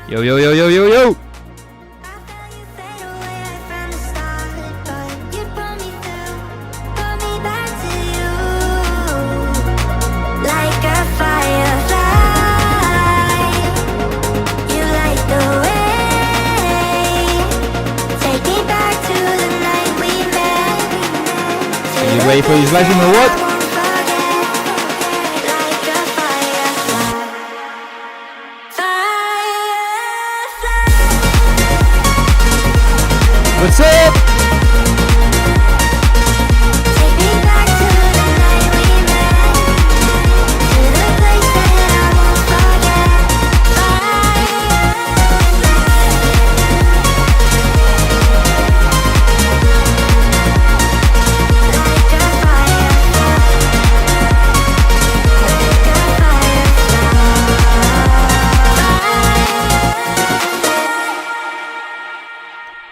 Yo, yo, yo, yo, yo, yo. Are you ready for this live stream or what? What's up?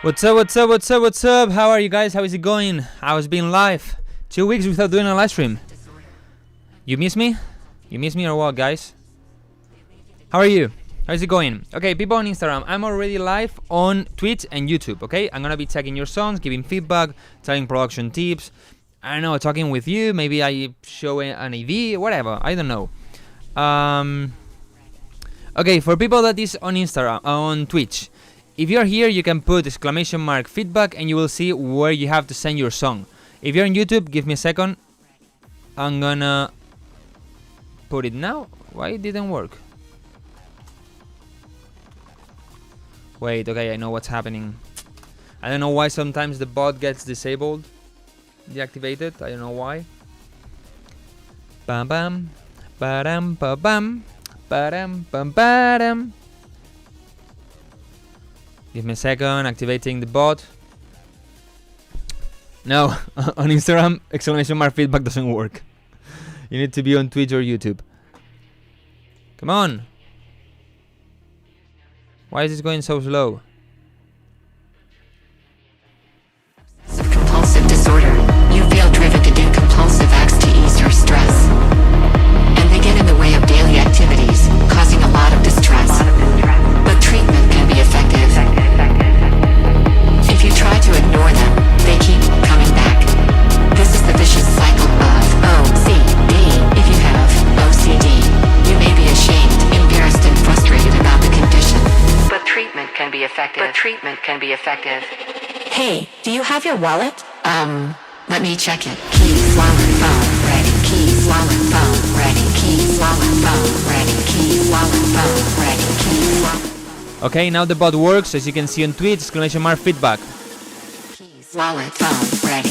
What's up, what's up, what's up, what's up? How are you guys? How is it going? How's it been live? 2 weeks without doing a live stream. You miss me? You miss me or what, guys? How are you? How's it going? Okay, people on Instagram, I'm already live on Twitch and YouTube, okay? I'm gonna be checking your songs, giving feedback, telling production tips. I don't know, talking with you. Maybe I show an AV, whatever. I don't know. Okay, for people that is on Instagram, on Twitch, if you're here, you can put !feedback and you will see where you have to send your song. If you're on YouTube, give me a second. I'm gonna put it now. Why it didn't work? Wait, okay, I know what's happening. I don't know why sometimes the bot gets disabled, deactivated. I don't know why. Bam bam, ba-dam ba bam, ba-dam bam ba-dam. Give me a second, activating the bot. No, on Instagram, !feedback doesn't work. You need to be on Twitch or YouTube. Come on. Why is this going so slow? Compulsive disorder. You feel driven to do compulsive acts to ease your stress. And they get in the way of daily activities, causing a lot of distress. But treatment can be effective. If you try to ignore them, they keep coming back. This is the vicious cycle of OCD. If you have OCD, you may be ashamed, embarrassed, and frustrated about the condition. But treatment can be effective. Hey, do you have your wallet? Let me check it. Keys, wallet, phone, ready. Keys, wallet, phone, ready. Keys, wallet, phone, ready. Keys, wallet, phone, ready. Keys, wallet. Okay, now the bot works, as you can see on Twitch, !feedback. Keys, wallet, phone, ready.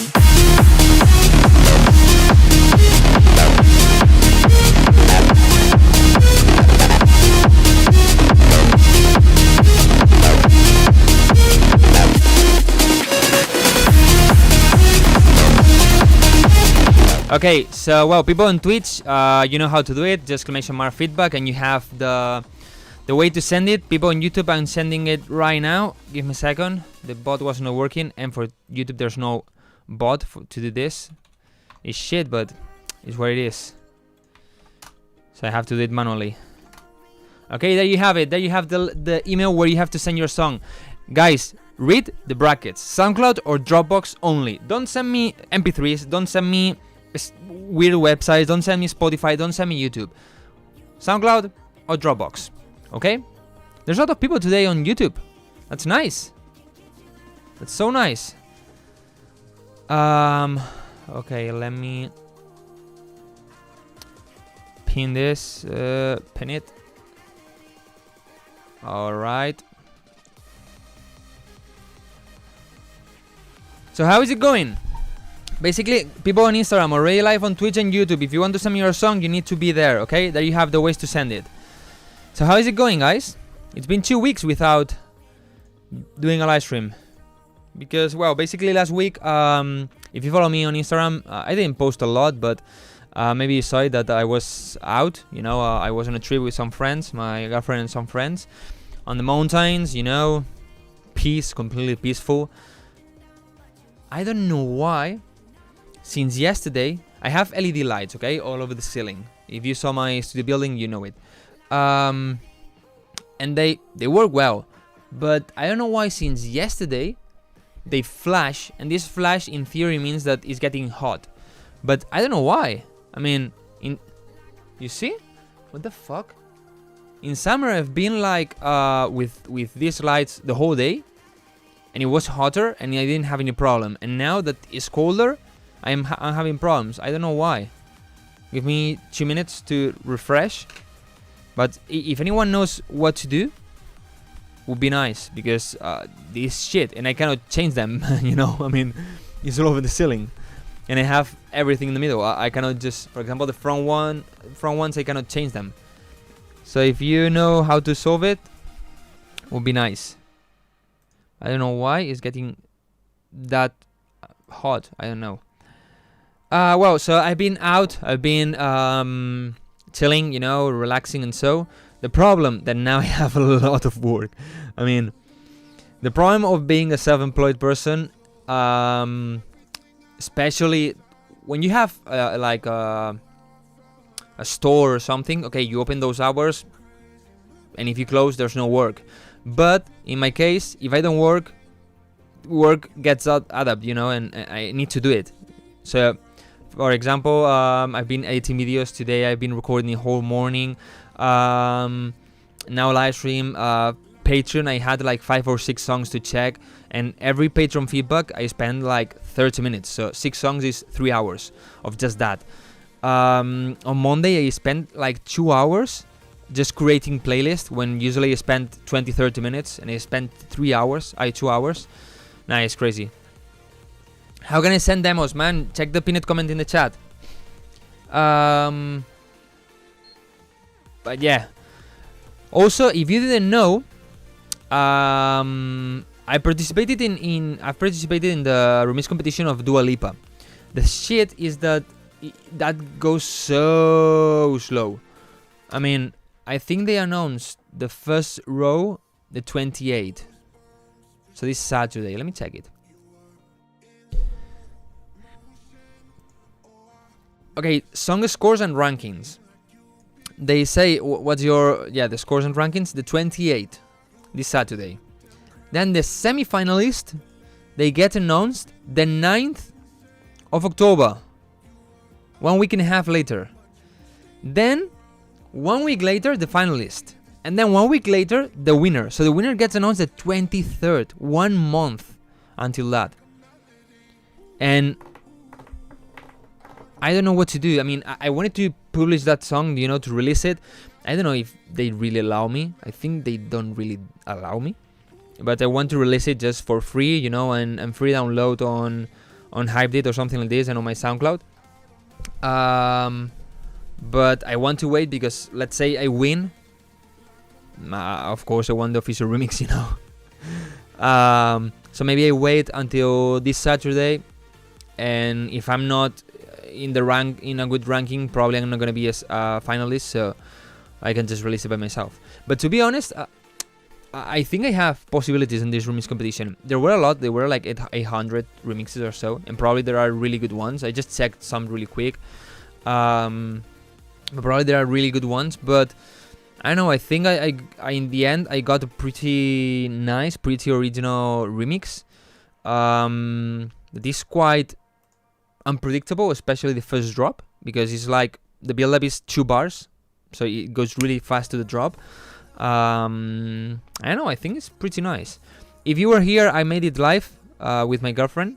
Okay, so well, people on Twitch, you know how to do it. Just !feedback, and you have the way to send it. People on YouTube, I'm sending it right now. Give me a second. The bot was not working, and for YouTube, there's no bot to do this. It's shit, but it's what it is. So I have to do it manually. Okay, there you have it. There you have the email where you have to send your song. Guys, read the brackets. SoundCloud or Dropbox only. Don't send me MP3s. Don't send me weird websites. Don't send me Spotify. Don't send me YouTube. SoundCloud or Dropbox. Okay? There's a lot of people today on YouTube. That's nice. That's so nice. Okay, let me pin this. Pin it. Alright. So how is it going? Basically, people on Instagram are already live on Twitch and YouTube. If you want to send me your song, you need to be there, okay? There you have the ways to send it. So how is it going, guys? It's been 2 weeks without doing a live stream. Because, well, basically last week, if you follow me on Instagram, I didn't post a lot, but maybe you saw it that I was out. You know, I was on a trip with some friends, my girlfriend and some friends. On the mountains, you know, peace, completely peaceful. I don't know why. Since yesterday, I have LED lights, okay, all over the ceiling. If you saw my studio building, you know it. and they work well. But I don't know why since yesterday they flash, and this flash in theory means that it's getting hot. But I don't know why. I mean, you see? What the fuck? In summer I've been like with these lights the whole day, and it was hotter and I didn't have any problem. And now that it's colder, I'm having problems. I don't know why. Give me 2 minutes to refresh. But if anyone knows what to do, would be nice, because this shit, and I cannot change them. You know, I mean, it's all over the ceiling, and I have everything in the middle. I cannot just, for example, the front ones I cannot change them. So if you know how to solve it, would be nice. I don't know why it's getting that hot. I don't know. Well, so I've been out. I've been chilling, you know, relaxing, and so. The problem that now I have a lot of work. I mean, the problem of being a self-employed person, especially when you have like a store or something. Okay, you open those hours, and if you close, there's no work. But in my case, if I don't work gets add up, you know, and I need to do it. So, for example, I've been editing videos today. I've been recording the whole morning. Now Livestream, Patreon, I had like 5 or 6 songs to check, and every Patreon feedback I spend like 30 minutes, so 6 songs is 3 hours of just that. On Monday I spent like 2 hours just creating playlist, when usually I spend 20-30 minutes, and I spent 2 hours. Nah, it's crazy. How can I send demos, man? Check the pinned comment in the chat. But yeah. Also, if you didn't know, I've participated in the remix competition of Dua Lipa. The shit is that that goes so slow. I mean, I think they announced the first row the 28th. So this Saturday. Let me check it. Okay, song scores and rankings. They say, what's your... Yeah, the scores and rankings. The 28th, this Saturday. Then the semi-finalist, they get announced the 9th of October. 1 week and a half later. Then, 1 week later, the finalist. And then 1 week later, the winner. So the winner gets announced the 23rd. 1 month until that. And... I don't know what to do. I mean, I wanted to publish that song, you know, to release it. I don't know if they really allow me. I think they don't really allow me. But I want to release it just for free, you know, and free download on Hypedit or something like this, and on my SoundCloud. But I want to wait, because let's say I win. Of course, I want the official remix, you know. So maybe I wait until this Saturday, and if I'm not in a good ranking, probably I'm not gonna be a finalist, so I can just release it by myself. But to be honest, I think I have possibilities in this remix competition. There were a lot. There were like 800 remixes or so, and probably there are really good ones. I just checked some really quick. Probably there are really good ones, but I don't know. I think I in the end I got a pretty nice, pretty original remix. That is quite unpredictable, especially the first drop, because it's like the build-up is 2 bars, so it goes really fast to the drop. I don't know, I think it's pretty nice. If you were here, I made it live with my girlfriend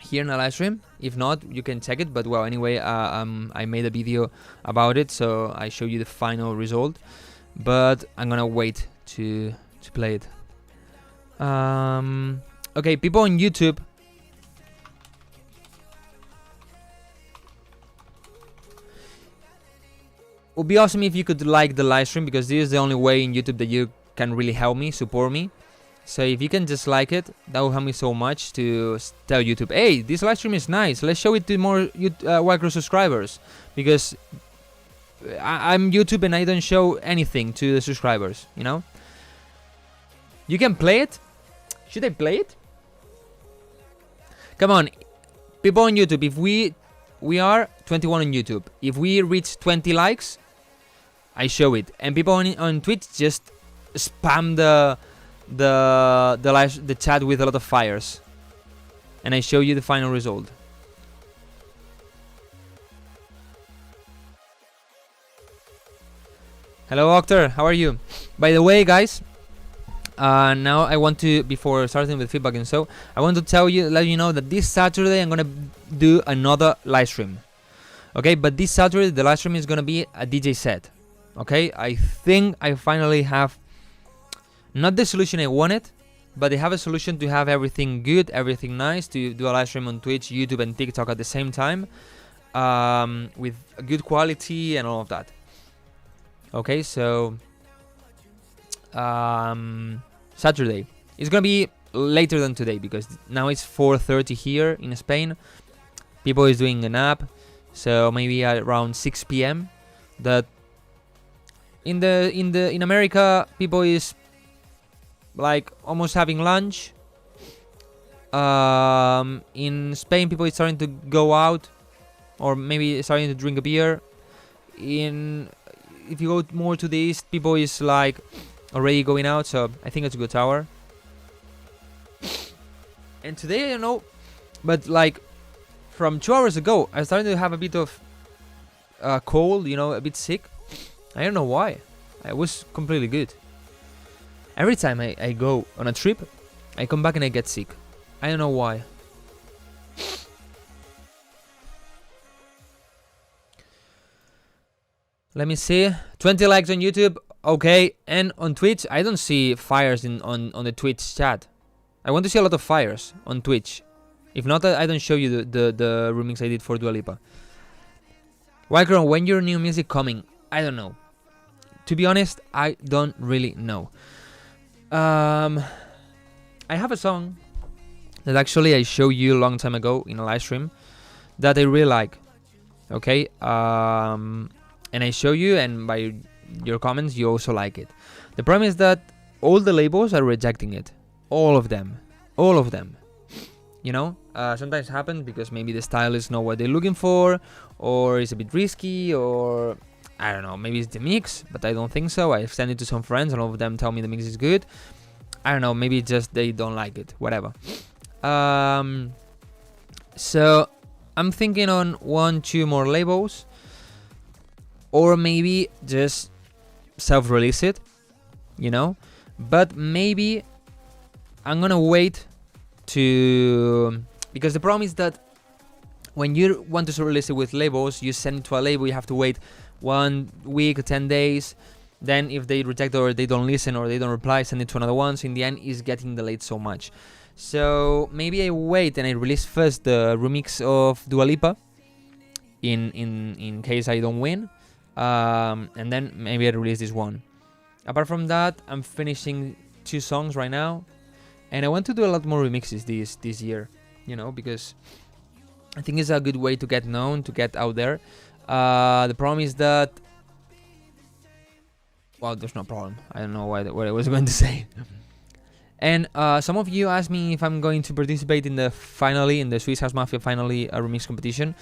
here in a live stream. If not, you can check it, but well, anyway, I made a video about it, so I show you the final result, but I'm gonna wait to play it. Okay, people on YouTube, would be awesome if you could like the live stream, because this is the only way in YouTube that you can really help me, support me. So if you can just like it, that will help me so much to tell YouTube, hey, this live stream is nice, let's show it to more Wildcrow subscribers, because I'm YouTube and I don't show anything to the subscribers, you know. You can play it. Should I play it? Come on, people on YouTube, if we are 21 on YouTube, if we reach 20 likes, I show it. And people on Twitch, just spam the chat with a lot of fires, and I show you the final result. Hello, Octor. How are you? By the way, guys, now I want to, before starting with feedback and so, I want to let you know that this Saturday I'm gonna do another live stream. Okay, but this Saturday the live stream is gonna be a DJ set. Okay, I think I finally have not the solution I wanted, but I have a solution to have everything good, everything nice, to do a live stream on Twitch, YouTube, and TikTok at the same time, with a good quality and all of that. Okay, so Saturday. It's gonna be later than today because now it's 4:30 here in Spain. People is doing a nap, so maybe at around 6 p.m. That in America people is like almost having lunch. In Spain people is starting to go out, or maybe starting to drink a beer. If you go more to the east, people is like already going out, so I think it's a good hour. And today, I don't know, but like from 2 hours ago, I started to have a bit of cold, a bit sick. I don't know why. I was completely good. Every time I go on a trip, I come back and I get sick. I don't know why. Let me see. 20 likes on YouTube. Okay, and on Twitch, I don't see fires on the Twitch chat. I want to see a lot of fires on Twitch. If not, I don't show you the remix I did for Dua Lipa. Wildcrow, when your new music coming? I don't know. To be honest, I don't really know. I have a song that actually I showed you a long time ago in a live stream that I really like. Okay, and I show you, and by your comments you also like it. The problem is that all the labels are rejecting it. All of them. Sometimes happens because maybe the style is not what they're looking for, or it's a bit risky, or I don't know, maybe it's the mix, but I don't think so. I've sent it to some friends and all of them tell me the mix is good. I don't know, maybe just they don't like it, whatever. So I'm thinking on 1-2 more labels, or maybe just self-release it, but maybe I'm gonna wait because the problem is that when you want to release it with labels, you send it to a label, you have to wait 1 week, 10 days, then if they reject or they don't listen or they don't reply, send it to another one, so in the end it's getting delayed so much. So maybe I wait and I release first the remix of Dua Lipa in case I don't win, and then maybe I release this one. Apart from that, I'm finishing 2 songs right now, and I want to do a lot more remixes this year, because I think it's a good way to get known, to get out there. The problem is that, well, there's no problem. I don't know what I was going to say. And some of you asked me if I'm going to participate in the Swiss House Mafia finally remix competition.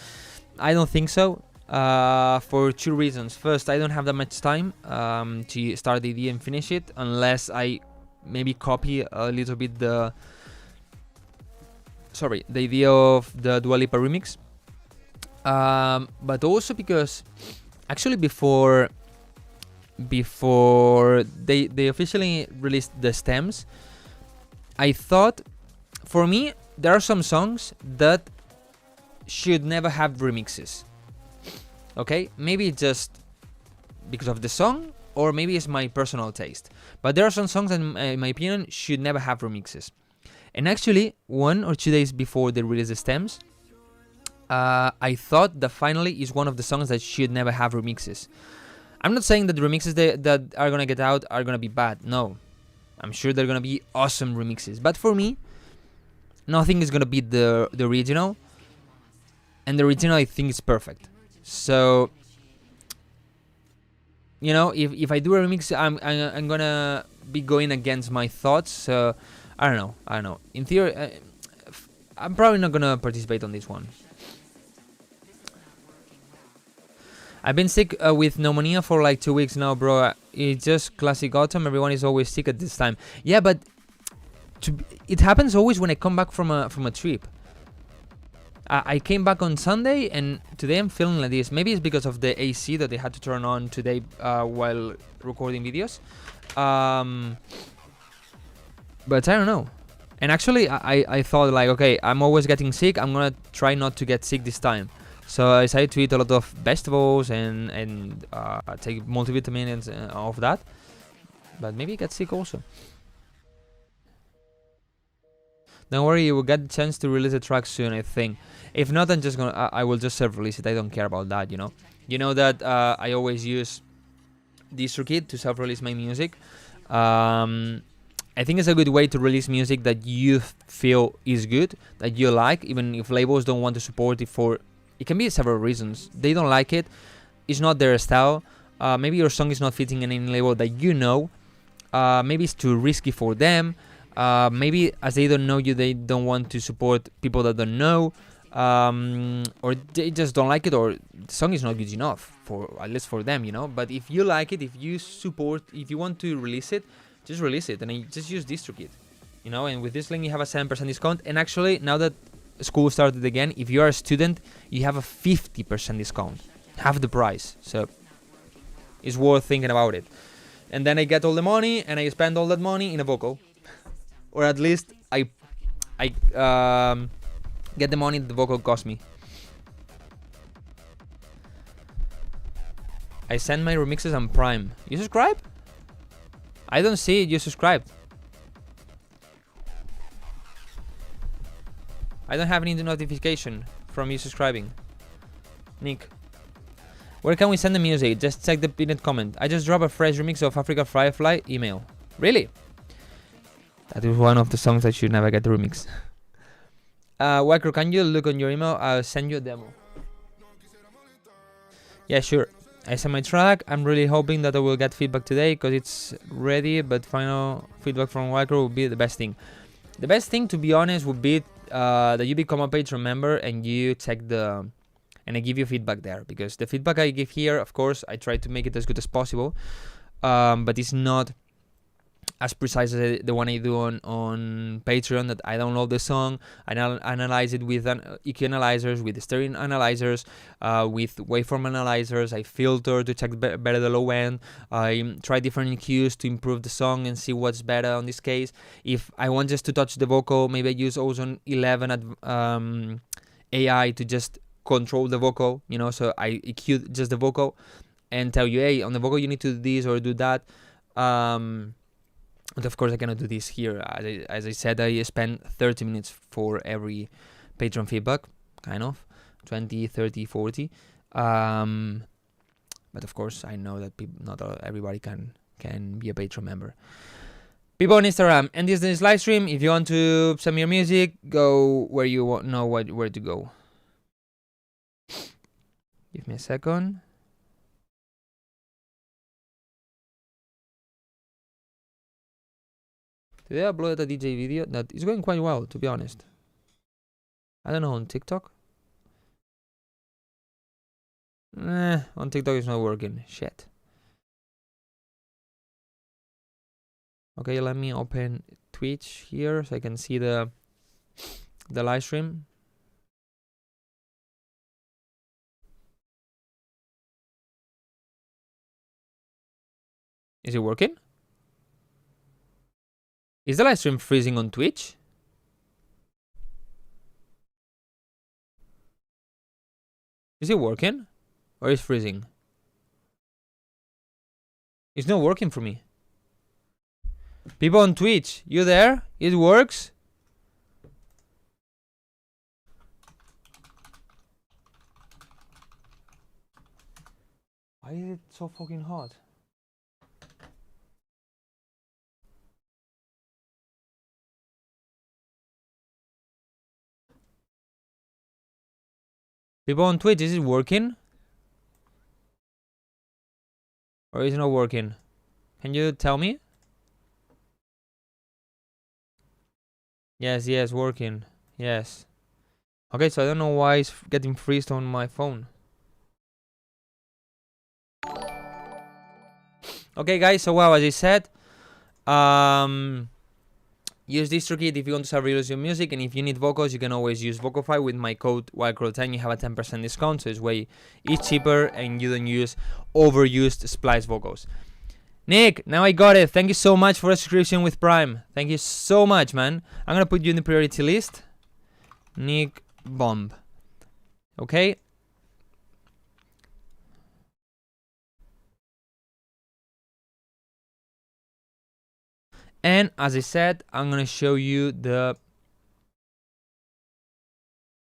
I don't think so, for 2 reasons. First, I don't have that much time to start the idea and finish it, unless I maybe copy a little bit the idea of the Dua Lipa remix. But also because actually before they officially released the stems, I thought, for me, there are some songs that should never have remixes. Okay, maybe just because of the song, or maybe it's my personal taste. But there are some songs that, in my opinion, should never have remixes. And actually, 1 or 2 days before they released the stems, I thought that finally is one of the songs that should never have remixes. I'm not saying that the remixes that are gonna get out are gonna be bad. No, I'm sure they're gonna be awesome remixes. But for me, nothing is gonna beat the original, and the original I think is perfect. So, if I do a remix, I'm gonna be going against my thoughts. So I don't know. In theory, I'm probably not gonna participate on this one. I've been sick with pneumonia for like 2 weeks now, bro. It's just classic autumn. Everyone is always sick at this time. Yeah, but it happens always when I come back from a trip. I came back on Sunday, and today I'm feeling like this. Maybe it's because of the AC that they had to turn on today while recording videos. But I don't know. And actually, I thought like, okay, I'm always getting sick. I'm gonna try not to get sick this time. So I decided to eat a lot of vegetables and take multivitamins and all of that. But maybe I get sick also. Don't worry, you will get the chance to release the track soon, I think. If not, I'm just gonna I will just self-release it. I don't care about that, you know. You know that I always use DistroKid to self-release my music. I think it's a good way to release music that you feel is good, that you like, even if labels don't want to support it for... It can be several reasons. They don't like it. It's not their style. Maybe your song is not fitting in any label that you know. Maybe it's too risky for them. Maybe as they don't know you, they don't want to support people that don't know. Or they just don't like it, or the song is not good enough, for at least for them, you know. But if you like it, if you support, if you want to release it, just release it. And I just use DistroKid, you know. And with this link, you have a 7% discount. And actually, now that school started again, if you are a student, you have a 50% discount, half the price. So it's worth thinking about it. And then I get all the money, and I spend all that money in a vocal, or at least I get the money the vocal cost me. I send my remixes on Prime. You subscribe? I don't see it. You subscribed. I don't have any notification from you subscribing. Nick. Where can we send the music? Just check the pinned comment. I just dropped a fresh remix of Africa Firefly. Email. Really? That is one of the songs that should never get the remix. Wildcrow, can you look on your email? I'll send you a demo. Yeah, sure. I sent my track. I'm really hoping that I will get feedback today because it's ready, but final feedback from Wildcrow would be the best thing. The best thing, to be honest, would be that you become a Patreon member and you check and I give you feedback there, because the feedback I give here, of course, I try to make it as good as possible, but it's not as precise as the one I do on Patreon, that I download the song, I analyze it with EQ analyzers, with stereo analyzers, with waveform analyzers. I filter to check better the low end. I try different EQs to improve the song and see what's better on this case. If I want just to touch the vocal, maybe I use Ozone 11 AI to just control the vocal, you know, so I EQ just the vocal and tell you, hey, on the vocal you need to do this or do that. But of course I cannot do this here. As I said, I spend 30 minutes for every Patreon feedback, kind of 20, 30, 40. But of course I know that not everybody can be a Patreon member. People on Instagram, and this is live stream. If you want to send me your music, go where you know where to go. Give me a second. Today I uploaded a DJ video that is going quite well, to be honest. I don't know, on TikTok? On TikTok it's not working. Shit. Okay, let me open Twitch here so I can see the live stream. Is it working? Is the live stream freezing on Twitch? Is it working? Or is it freezing? It's not working for me. People on Twitch, you there? It works? Why is it so fucking hot? People on Twitch, is it working? Or is it not working? Can you tell me? Yes, working. Yes. Okay, so I don't know why it's getting freezed on my phone. Okay, guys. So well, as I said, use DistroKid if you want to start releasing music, and if you need vocals, you can always use Vocify with my code Wildcrow10. You have a 10% discount, so it's cheaper, and you don't use overused splice vocals. Nick, now I got it. Thank you so much for a subscription with Prime. Thank you so much, man. I'm gonna put you in the priority list. Nick Bomb. Okay. And as I said, I'm gonna show you the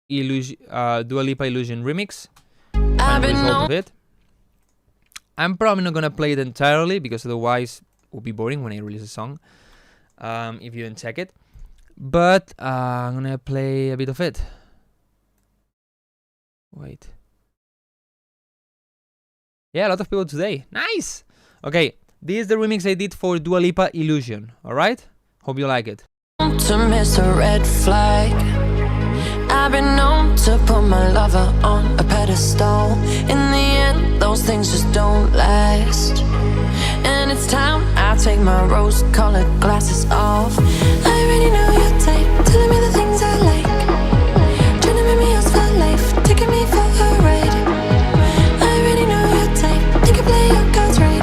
Dua Lipa Illusion remix. Final result of it. I'm probably not gonna play it entirely because otherwise it will be boring when I release a song. If you don't check it, but I'm gonna play a bit of it. Wait. Yeah, a lot of people today. Nice. Okay. This is the remix I did for Dua Lipa Illusion, alright? Hope you like it. To miss a red flag, I've been known to put my lover on a pedestal. In the end, those things just don't last. And it's time I take my rose-colored glasses off. I already know your type, telling me the things I like, trying to make me yours for life, taking me for a ride. I already know your type, you can play your cards right.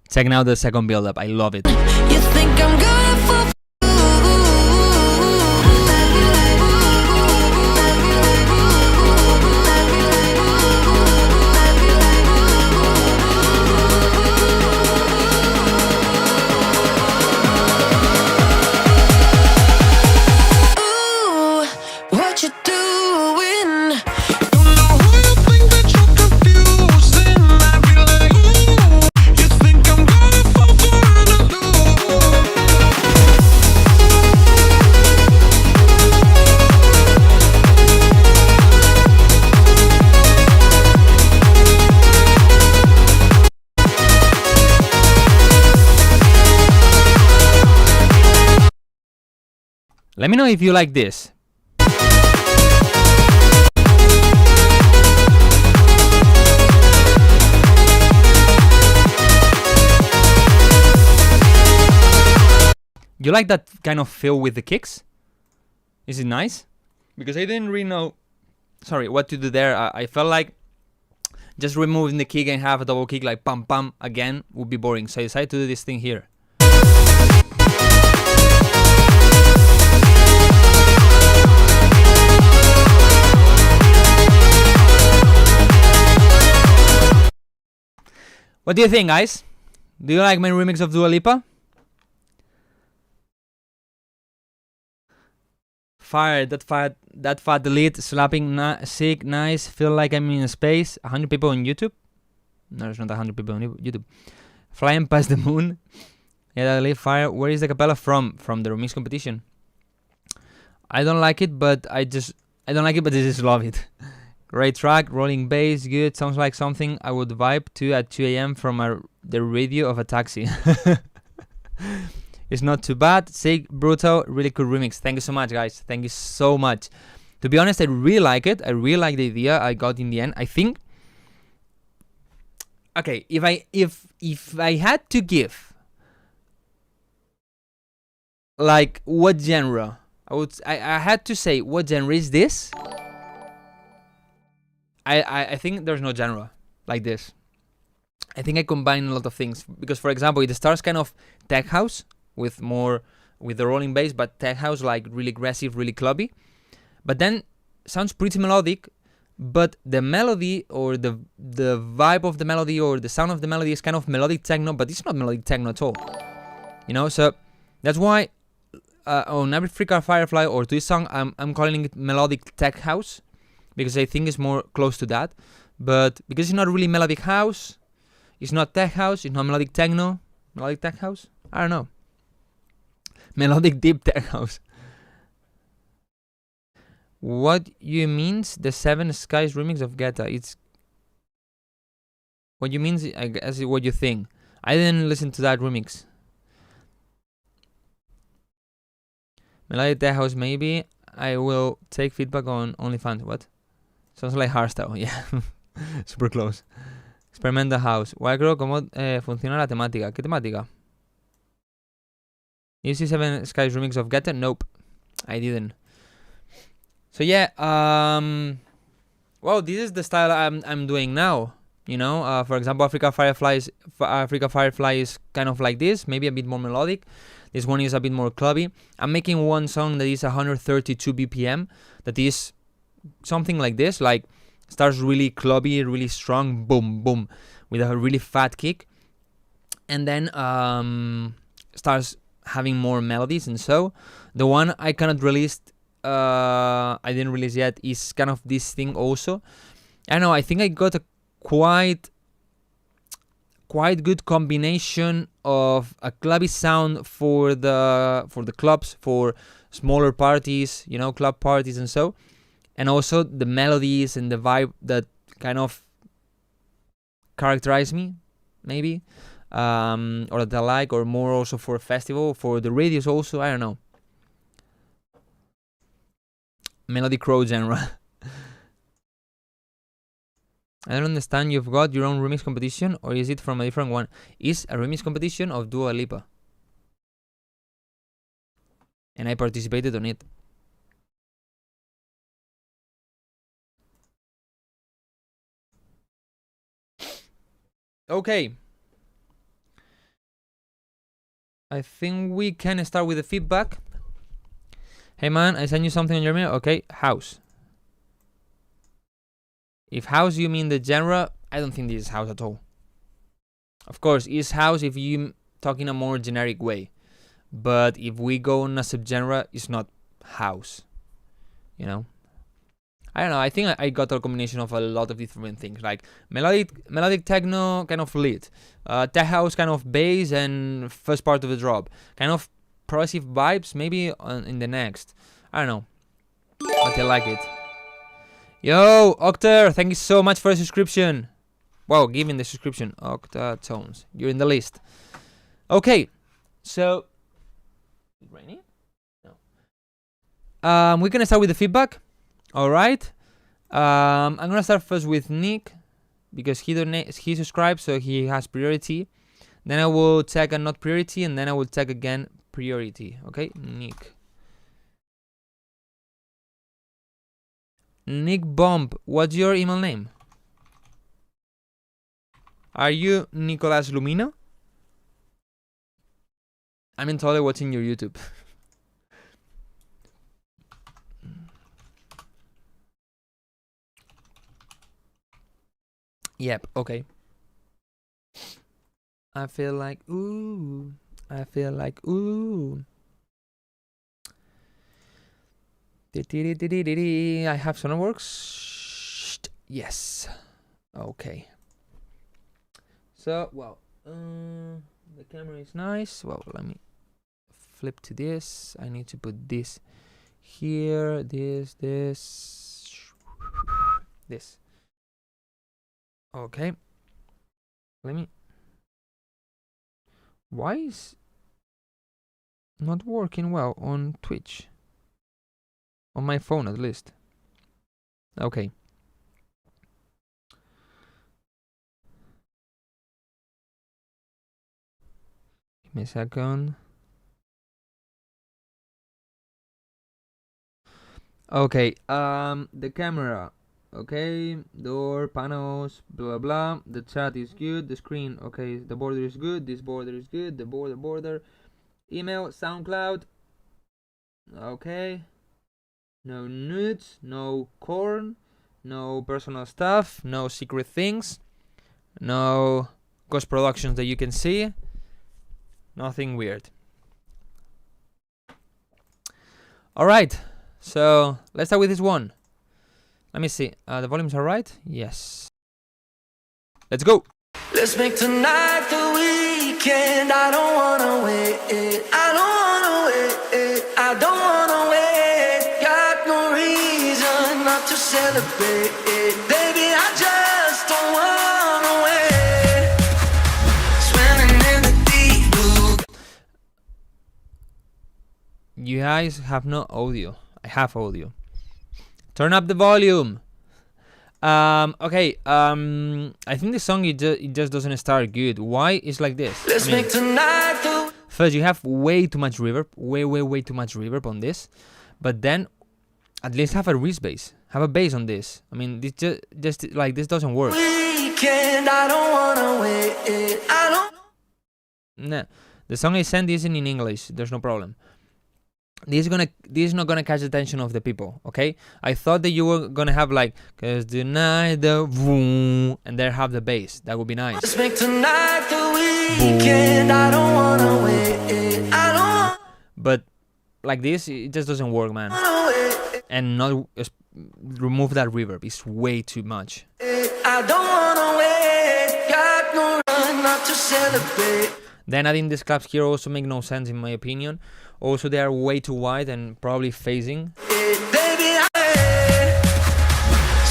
Check now the second build-up. I love it. You think I'm gonna fall? Let me know if you like this. You like that kind of feel with the kicks? Is it nice? Because I didn't really know, what to do there. I felt like just removing the kick and have a double kick like pam pam again would be boring. So I decided to do this thing here. What do you think, guys? Do you like my remix of Dua Lipa? Fire, that fat delete, slapping, sick, nice, feel like I'm in space. 100 people on YouTube? No, there's not 100 people on YouTube. Flying past the moon. Yeah, that delete, fire. Where is the capella from? From the remix competition. I don't like it, but I just love it. Great track, rolling bass, good. Sounds like something I would vibe to at 2 a.m. from the radio of a taxi. It's not too bad. Sick, brutal, really cool remix. Thank you so much, guys. Thank you so much. To be honest, I really like it. I really like the idea I got in the end. I think. Okay, if I had to give, like, what genre, I had to say what genre is this. I think there's no genre like this. I think I combine a lot of things because, for example, it starts kind of tech house with more with the rolling bass, but tech house, like really aggressive, really clubby. But then sounds pretty melodic, but the melody or the vibe of the melody or the sound of the melody is kind of melodic techno, but it's not melodic techno at all. You know, so that's why on Africa Firefly or to this song, I'm calling it melodic tech house, because I think it's more close to that. But because it's not really melodic house, it's not tech house, it's not melodic techno, melodic tech house, I don't know. Melodic deep tech house. What you means the Seven Skies remix of Geta? It's what you means, I guess, is what you think. I didn't listen to that remix. Melodic tech house, maybe. I will take feedback on OnlyFans. What? Sounds like hardstyle. Yeah. Super close. Experimental house. Wildcrow, ¿cómo funciona la temática? ¿Qué temática? You see Seven Skies remix of Geta? Nope, I didn't. So yeah, well, this is the style I'm doing now. You know, for example, Africa Firefly is kind of like this, maybe a bit more melodic. This one is a bit more clubby. I'm making one song that is 132 BPM, that is something like this, like starts really clubby, really strong, boom, boom, with a really fat kick, and then starts having more melodies. And so the one I cannot release, I didn't release yet, is kind of this thing also. I don't know, I think I got a quite good combination of a clubby sound for the clubs, for smaller parties, you know, club parties and so, and also the melodies and the vibe that kind of characterize me, maybe. Or that I like, or more also for a festival, for the radios also, I don't know. Melody Crow genre. I don't understand, you've got your own remix competition, or is it from a different one? It's a remix competition of Dua Lipa, and I participated on it. Okay, I think we can start with the feedback. Hey man, I sent you something on your mail. Okay, house. If house you mean the genre, I don't think this is house at all. Of course, it's house if you talk in a more generic way. But if we go on a subgenre, it's not house. You know? I don't know, I think I got a combination of a lot of different things, like melodic techno, kind of lead, tech house, kind of bass, and first part of the drop, kind of progressive vibes, maybe in the next. I don't know, but I like it. Yo, Octa, thank you so much for the subscription. Wow, giving the subscription, Octatones, you're in the list. Okay, so is it raining? No. We're gonna start with the feedback. All right, I'm gonna start first with Nick, because he subscribed, so he has priority. Then I will tag a not priority, and then I will tag again priority. Okay, Nick Bomb, what's your email name? Are you Nicolas Lumino? I'm totally watching your YouTube. Yep, okay. I feel like ooh. I have Sonarworks. Yes. Okay. So, well, the camera is nice. Well, let me flip to this. I need to put this here, this. Okay. Why is not working well on Twitch? On my phone, at least. Okay. Give me a second. Okay, the camera. Okay, door, panels, blah blah. The chat is good. The screen, okay. The border is good. This border is good. The border. Email, SoundCloud. Okay. No nudes, no corn, no personal stuff, no secret things, no ghost productions that you can see. Nothing weird. Alright, so let's start with this one. Let me see. The volumes are right? Yes. Let's go. Let's make tonight the weekend. I don't wanna wait. I don't wanna wait. I don't wanna wait. Got no reason not to celebrate. Baby, I just don't wanna wait. Swimming in the deep blue. You guys have no audio. I have audio. Turn up the volume. Okay. I think the song it just doesn't start good. Why? It's like this. Let's make tonight the. First, you have way too much reverb. Way too much reverb on this. But then, at least have a reverb bass. Have a bass on this. I mean, this just like this doesn't work. Weekend, I don't wanna wait. I don't. Nah, the song I sent isn't in English. There's no problem. This is not gonna catch the attention of the people, okay? I thought that you were gonna have like, 'cause tonight the boom, and there have the bass. That would be nice. Let's make tonight the weekend. I don't wanna wait. I don't But like this, it just doesn't work, man. wanna wait. And not remove that reverb. It's way too much. I don't wanna wait. Got no run not to celebrate. Then adding these claps here also make no sense in my opinion. Also, they are way too wide and probably phasing. Baby,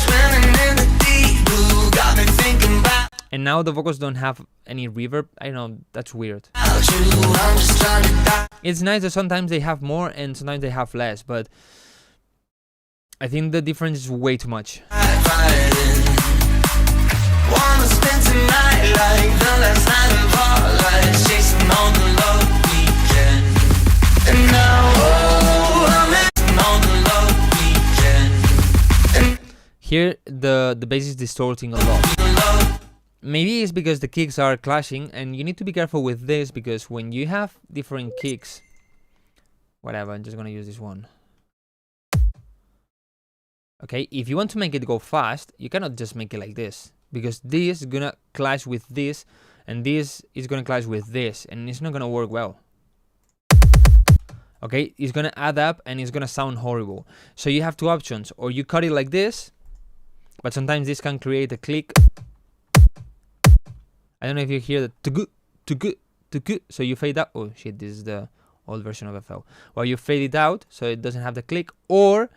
swimming in the deep blue, got me thinking about And now the vocals don't have any reverb. I don't know, that's weird. you. I'm just trying to die. It's nice that sometimes they have more and sometimes they have less, but I think the difference is way too much. Fighting. Wanna spend tonight like the last night of our lives, chasing on the love weekend. And now, oh, I'm missing on the love weekend. And Here the bass is distorting a lot. love. Maybe it's because the kicks are clashing, and you need to be careful with this because when you have different kicks, whatever, I'm just gonna use this one. Okay, if you want to make it go fast, you cannot just make it like this, because this is gonna clash with this, and this is gonna clash with this, and it's not gonna work well. Okay, it's gonna add up and it's gonna sound horrible. So you have two options, or you cut it like this, but sometimes this can create a click. I don't know if you hear the to-gu, so you fade out. Oh shit, this is the old version of FL. Well, you fade it out so it doesn't have the click, or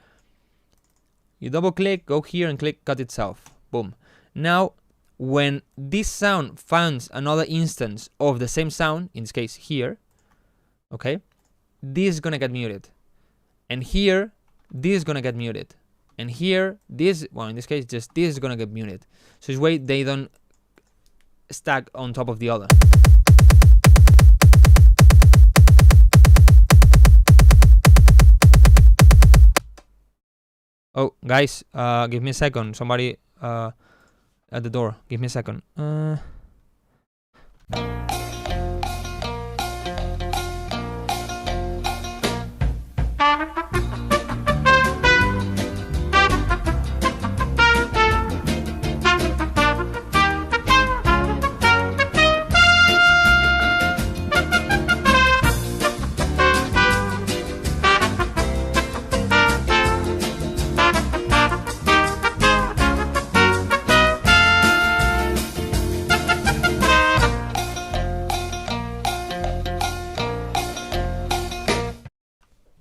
you double click, go here and click cut itself. Boom. Now, when this sound finds another instance of the same sound, in this case here, okay, this is gonna get muted. And here, this is gonna get muted. And here, this, well, in this case, just this is gonna get muted. So this way they don't stack on top of the other. Oh, guys, give me a second. Somebody at the door. Give me a second.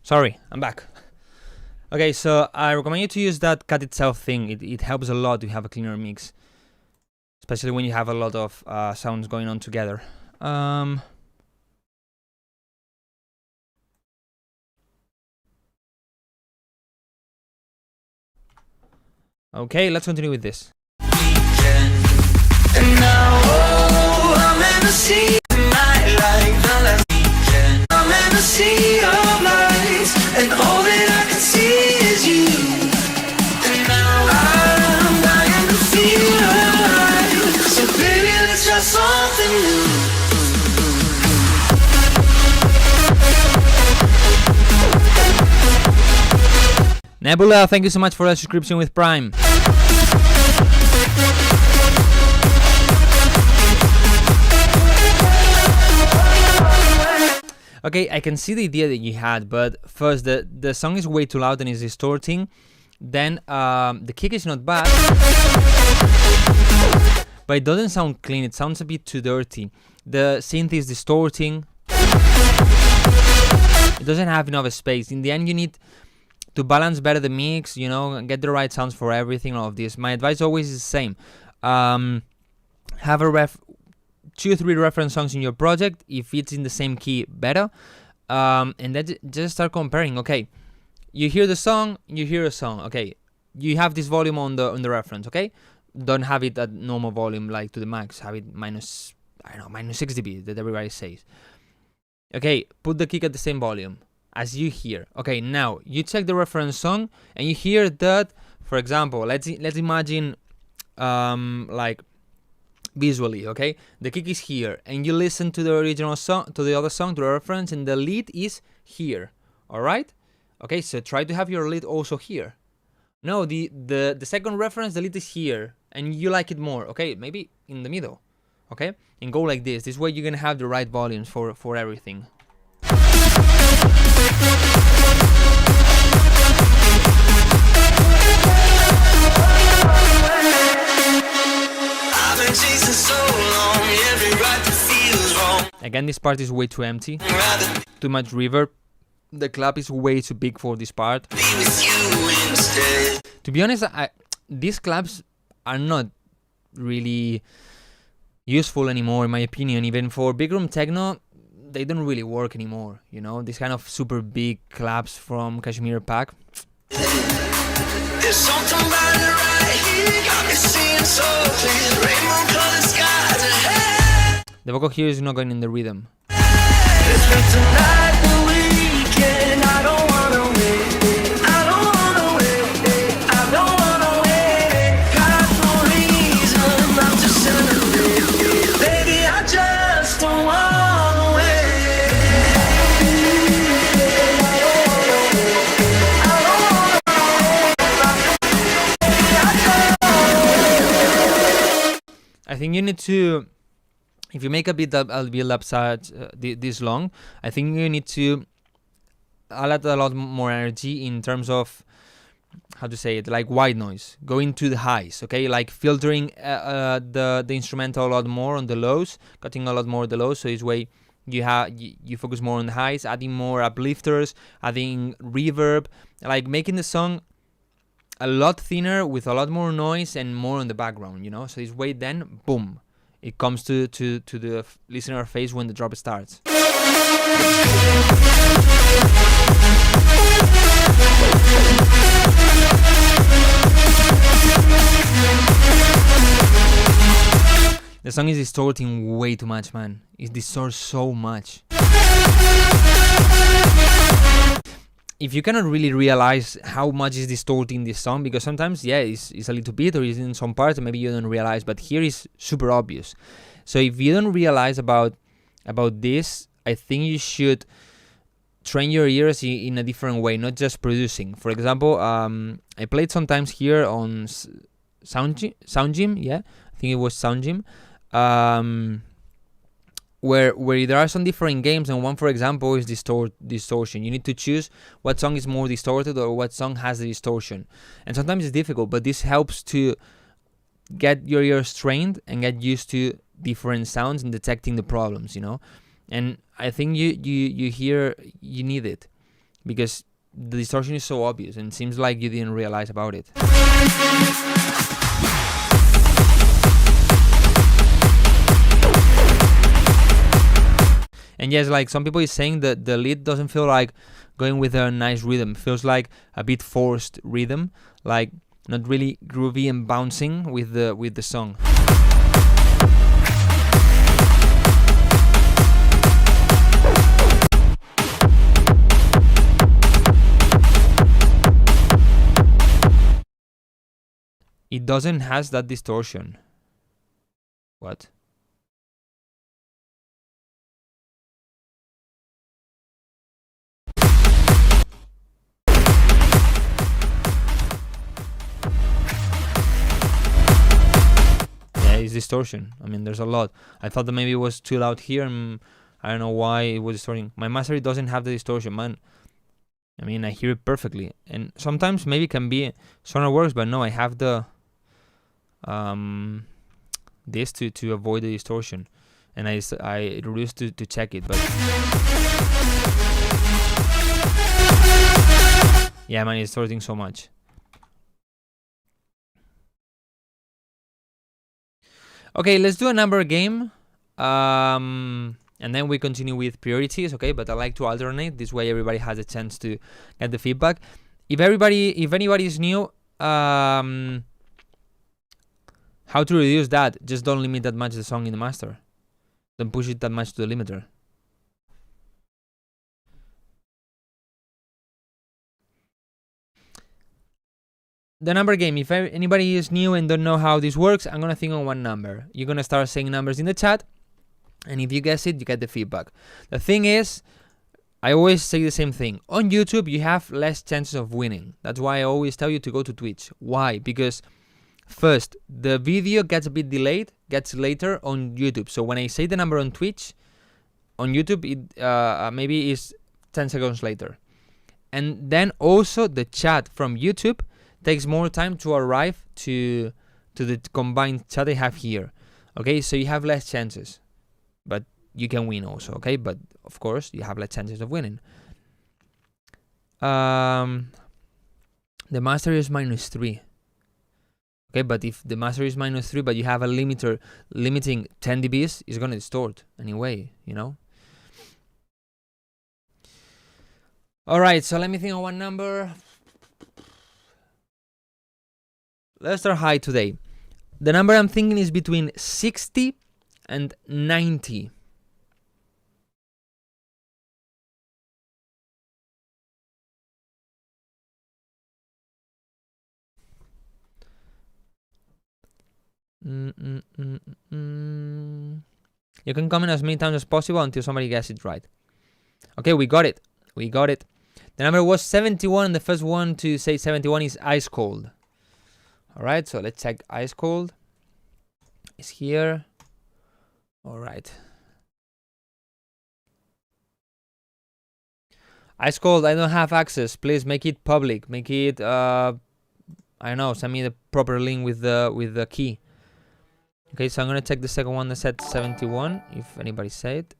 Sorry, I'm back. Okay, so I recommend you to use that cut itself thing. It helps a lot to have a cleaner mix, especially when you have a lot of sounds going on together. Okay, let's continue with this. And now, oh, I'm in the sea tonight like the last weekend. I'm in the sea of lights, and all that I can see is you. And now I'm dying to feel alive. So baby, let's try something new. Nebula, thank you so much for the subscription with Prime. Okay, I can see the idea that you had, but first, the song is way too loud and is distorting. Then the kick is not bad, but it doesn't sound clean. It sounds a bit too dirty. The synth is distorting. It doesn't have enough space. In the end, you need to balance better the mix, you know, and get the right sounds for everything. All of this. My advice always is the same. Have a 2 or 3 reference songs in your project. If it's in the same key, better. And then just start comparing. Okay, you hear the song, you hear a song. Okay, you have this volume on the reference. Okay, don't have it at normal volume like to the max. Have it minus 6 dB that everybody says. Okay, put the kick at the same volume as you hear. Okay, now you check the reference song and you hear that. For example, let's imagine like visually, okay, the kick is here, and you listen to the original song, to the other song, to the reference, and the lead is here. All right, okay, so try to have your lead also here. No, the second reference, the lead is here, and you like it more. Okay, maybe in the middle. Okay, and go like this. This way you're gonna have the right volumes for everything. Again, this part is way too empty. Too much reverb. The clap is way too big for this part. To be honest, these claps are not really useful anymore, in my opinion. Even for big room techno, they don't really work anymore. You know, this kind of super big claps from Kashmir Pack. There's something about it right here, got me seeing so clear, rainbow colored skies ahead. The vocal here is not going in the rhythm. Let's make tonight the weekend. I don't wanna wait, I don't wanna wait, I don't wanna wait. Got no reason, I'm just celebrating. Baby, I just don't wanna wait. I think you need to, if you make a build-up side this long, I think you need to add a lot more energy in terms of, how to say it, like white noise, going to the highs, okay, like filtering the instrumental a lot more on the lows, cutting a lot more the lows, so this way you focus more on the highs, adding more uplifters, adding reverb, like making the song a lot thinner with a lot more noise and more on the background, you know. So this way, then boom, it comes to the listener face when the drop starts. The song is distorting way too much, man. It distorts so much. If you cannot really realize how much is distorting this song, because sometimes, yeah, it's a little bit, or it's in some parts, maybe you don't realize, but here is super obvious. So if you don't realize about this, I think you should train your ears in a different way, not just producing. For example, I played sometimes here on Soundgym, yeah, I think it was Soundgym, where there are some different games, and one, for example, is distortion. You need to choose what song is more distorted or what song has the distortion. And sometimes it's difficult, but this helps to get your ears trained and get used to different sounds and detecting the problems, you know. And I think you need it, because the distortion is so obvious and it seems like you didn't realize about it. And yes, like some people is saying that the lead doesn't feel like going with a nice rhythm. It feels like a bit forced rhythm, like not really groovy and bouncing with the song. It doesn't has that distortion. What? distortion. I mean, there's a lot. I thought that maybe it was too loud here, and I don't know why it was distorting. My master doesn't have the distortion, man. I mean, I hear it perfectly, and sometimes maybe it can be sonar works, but no, I have the this to avoid the distortion, and I refuse to check it, but yeah, man, it's distorting so much. Okay, let's do a number game, and then we continue with priorities. Okay, but I like to alternate. This way, everybody has a chance to get the feedback. If anybody is new, how to reduce that? Just don't limit that much the song in the master. Don't push it that much to the limiter. The number game, if anybody is new and don't know how this works, I'm gonna think on one number. You're gonna start saying numbers in the chat, and if you guess it, you get the feedback. The thing is, I always say the same thing. On YouTube, you have less chances of winning. That's why I always tell you to go to Twitch. Why? Because first, the video gets a bit delayed, gets later on YouTube. So when I say the number on Twitch, on YouTube, it maybe is 10 seconds later. And then also the chat from YouTube takes more time to arrive to the combined chat I have here. Okay, so you have less chances, but you can win also. Okay, but of course you have less chances of winning. The master is -3. Okay, but if the master is -3, but you have a limiter limiting 10 dBs, it's gonna distort anyway, you know. All right, so let me think on one number. Let's start high today. The number I'm thinking is between 60 and 90. You can comment as many times as possible until somebody gets it right. Okay, we got it. We got it. The number was 71. The first one to say 71 is Ice Cold. Alright, so let's check Ice Cold. It's here. Alright. Ice Cold, I don't have access. Please make it public. Make it I don't know, send me the proper link with the key. Okay, so I'm gonna check the second one that said 71, if anybody said it.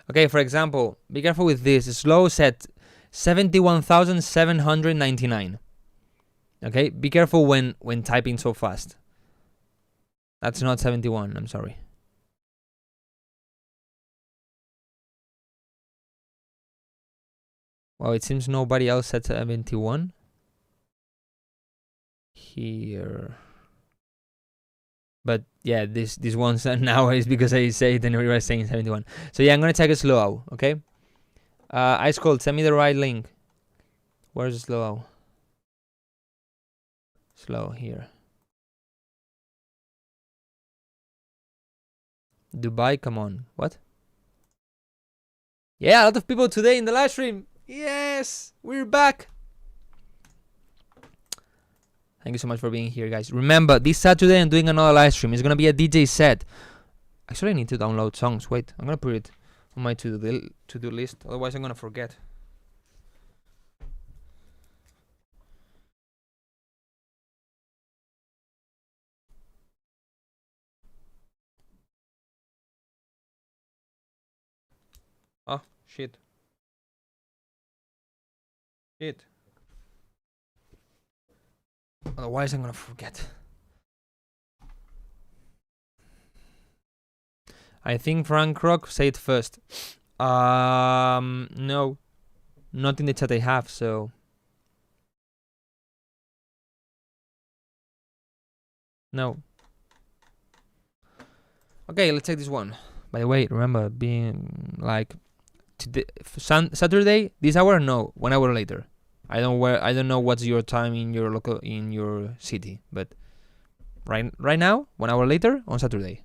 Okay, for example, be careful with this. Slow set 71,799. Okay, be careful when typing so fast. That's not 71, I'm sorry. Well, it seems nobody else said 71. Here. But yeah, this one's now is because I say it and everybody's saying 71. So yeah, I'm gonna check it slow, okay? Ice Cold, send me the right link. Where's slow? Slow here. Dubai, come on. What? Yeah, a lot of people today in the live stream. Yes, we're back. Thank you so much for being here, guys. Remember, this Saturday I'm doing another live stream. It's gonna be a DJ set. Actually, I need to download songs. Wait, I'm gonna put it on my to-do list. Otherwise, I'm gonna forget. Oh, shit. Shit. Otherwise, I'm gonna forget. I think Frank Rock said first. No, not in the chat I have. So no. Okay, let's take this one. By the way, remember being like today, Saturday this hour. No, 1 hour later. I don't know what's your time in your city, but right now, 1 hour later on Saturday.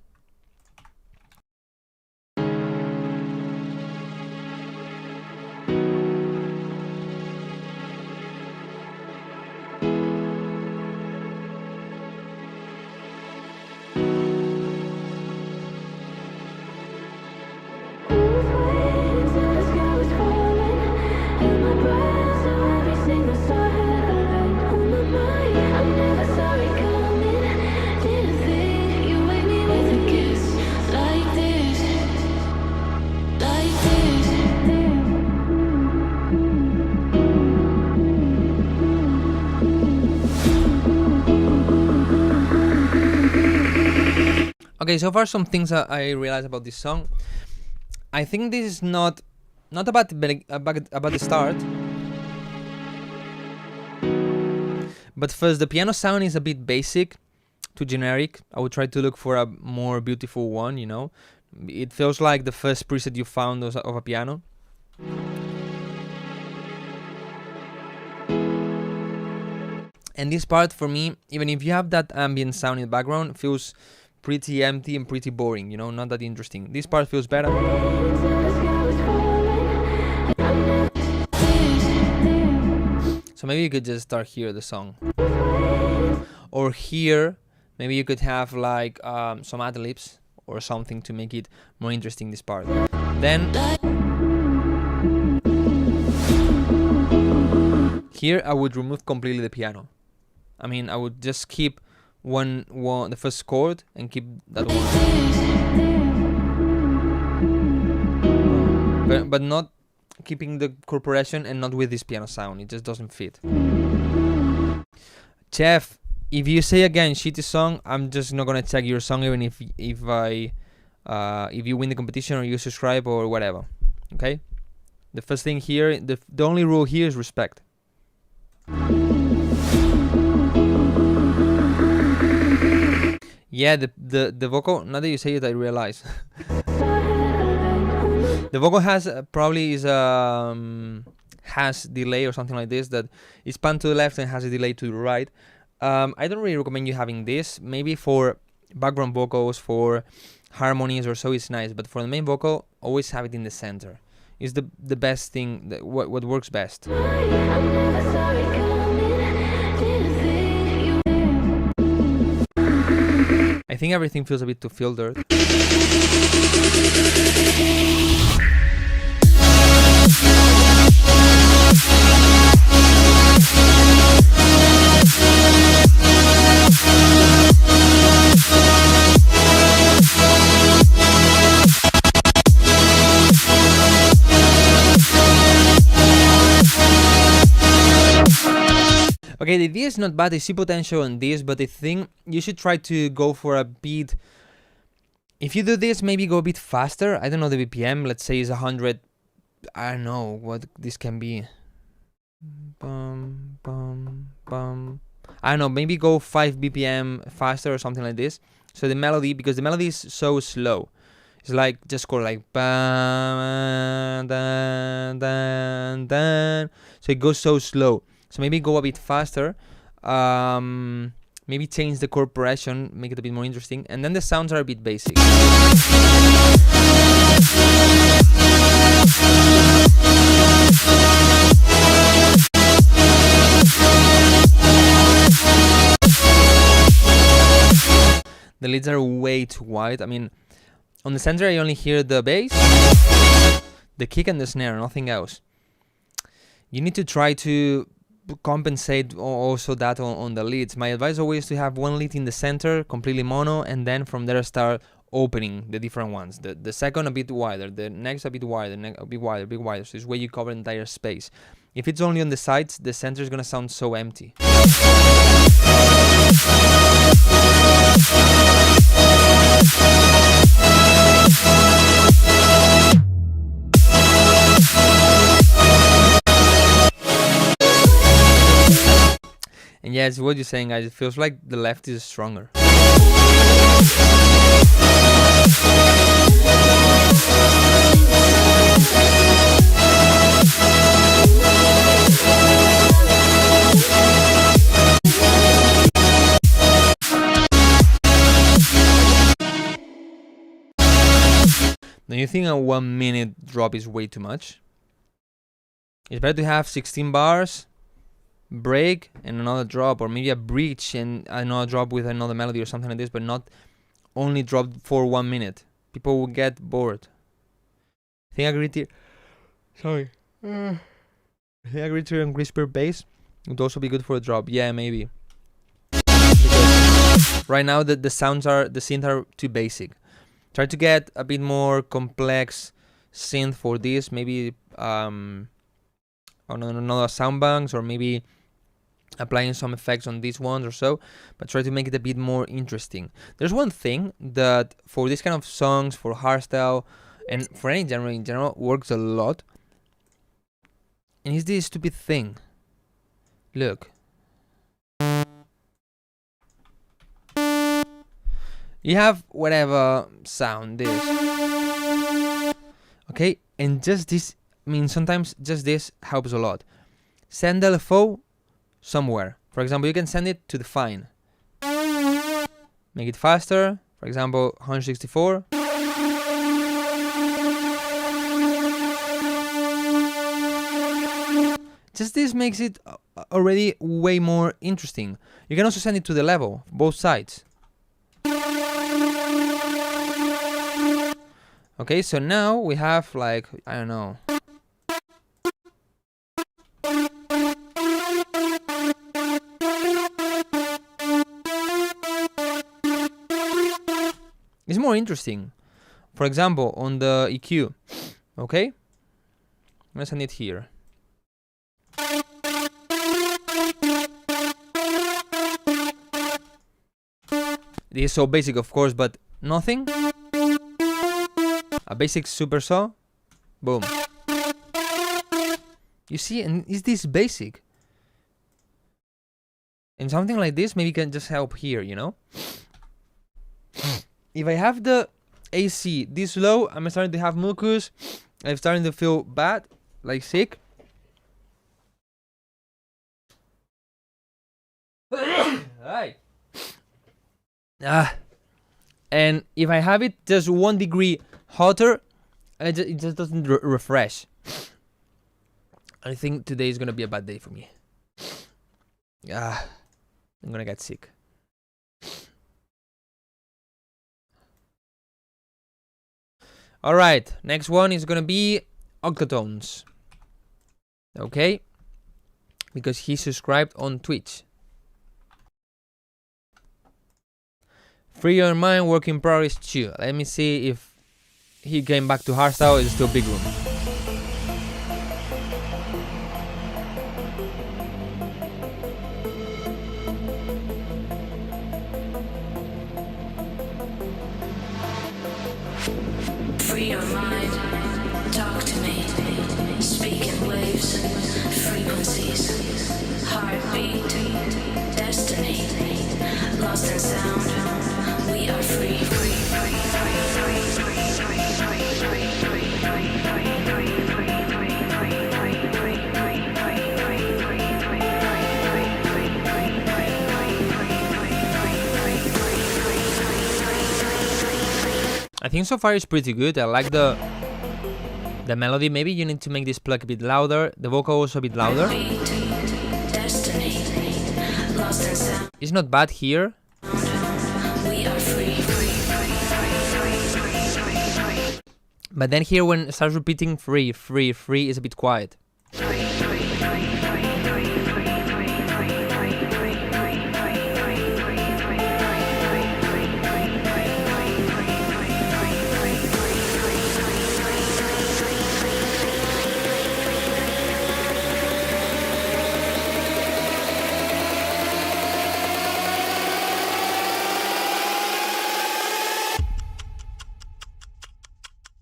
Okay, so far some things I realized about this song. I think this is not about the start. But first, the piano sound is a bit basic, too generic. I would try to look for a more beautiful one, you know. It feels like the first preset you found of a piano. And this part, for me, even if you have that ambient sound in the background, feels pretty empty and pretty boring, you know, not that interesting. This part feels better. So maybe you could just start here the song. Or here, maybe you could have like some ad-libs or something to make it more interesting, this part. Then here I would remove completely the piano. I mean, I would just keep the first chord and keep that one. But not keeping the corporation and not with this piano sound. It just doesn't fit. Chef, if you say again shitty song, I'm just not gonna check your song even if you win the competition or you subscribe or whatever. Okay? The first thing here, the only rule here is respect. Yeah, the vocal, now that you say it, I realize. The vocal has has delay or something like this, that is pan to the left and has a delay to the right. I don't really recommend you having this. Maybe for background vocals, for harmonies or so, it's nice, but for the main vocal, always have it in the center. It's the best thing, what works best. I think everything feels a bit too filtered. Okay, the idea is not bad, I see potential on this, but I think you should try to go for a beat. If you do this, maybe go a bit faster. I don't know the BPM, let's say is 100. I don't know what this can be. Bum, bum, bum. I don't know, maybe go 5 BPM faster or something like this. So the melody, because the melody is so slow, it's like just go like bam, dan, dan, dan. So it goes so slow. So maybe go a bit faster, maybe change the chord progression, make it a bit more interesting, and then the sounds are a bit basic. The leads are way too wide. I mean, on the center I only hear the bass, the kick and the snare, nothing else. You need to try to compensate also that on the leads. My advice always to have one lead in the center, completely mono, and then from there start opening the different ones. The second a bit wider, the next a bit wider, a bit wider, a bit wider. So this way you cover the entire space. If it's only on the sides, the center is gonna sound so empty. And yeah, it's what you're saying, guys. It feels like the left is stronger. Don't you think a 1 minute drop is way too much? It's better to have 16 bars, break, and another drop, or maybe a bridge and another drop with another melody or something like this, but not only drop for 1 minute. People will get bored. I think I agree to... Sorry. I think I agree to increase per bass would also be good for a drop. Yeah, maybe. Because right now the synths are too basic. Try to get a bit more complex synth for this, maybe on another sound banks, or maybe applying some effects on these ones or so, but try to make it a bit more interesting. There's one thing that for this kind of songs, for hardstyle, and for any genre in general, works a lot, and it's this stupid thing. Look. You have whatever sound this. Okay, and just this, I mean, sometimes just this helps a lot. Send LFO somewhere. For example, you can send it to the fine. Make it faster. For example, 164. Just this makes it already way more interesting. You can also send it to the level, both sides. Okay, so now we have like, I don't know. It's more interesting. For example, on the EQ. Okay? I'm gonna send it here. This is so basic, of course, but nothing. A basic super saw. Boom. You see, and is this basic? And something like this maybe can just help here, you know? If I have the AC this low, I'm starting to have mucus. I'm starting to feel bad, like sick. Right. And if I have it just 1 degree hotter, it just doesn't refresh. I think today is gonna be a bad day for me. I'm gonna get sick. Alright, next one is gonna be octatones. Okay? Because he subscribed on Twitch. Free Your Mind, work in progress 2. Let me see if he came back to hardstyle. It's still big room. Free your mind, talk to me, speak in waves, frequencies, heartbeat, destiny, lost in sound, we are free, free, free, free, free, free, free, free, free, I think so far it's pretty good. I like the melody. Maybe you need to make this plug a bit louder. The vocal also a bit louder. It's not bad here. But then here when it starts repeating free, free, free is a bit quiet.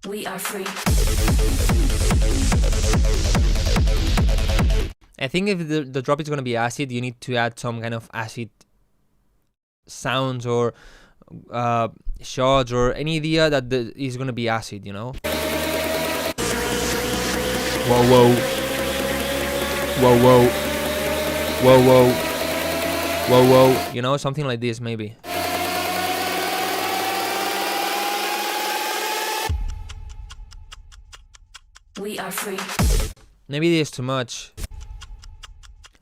We are free. I think if the drop is going to be acid, you need to add some kind of acid sounds or shots or any idea that is going to be acid, you know? Whoa, whoa. Whoa, whoa. Whoa, whoa. Whoa, whoa. You know, something like this maybe. We are free. Maybe it is too much.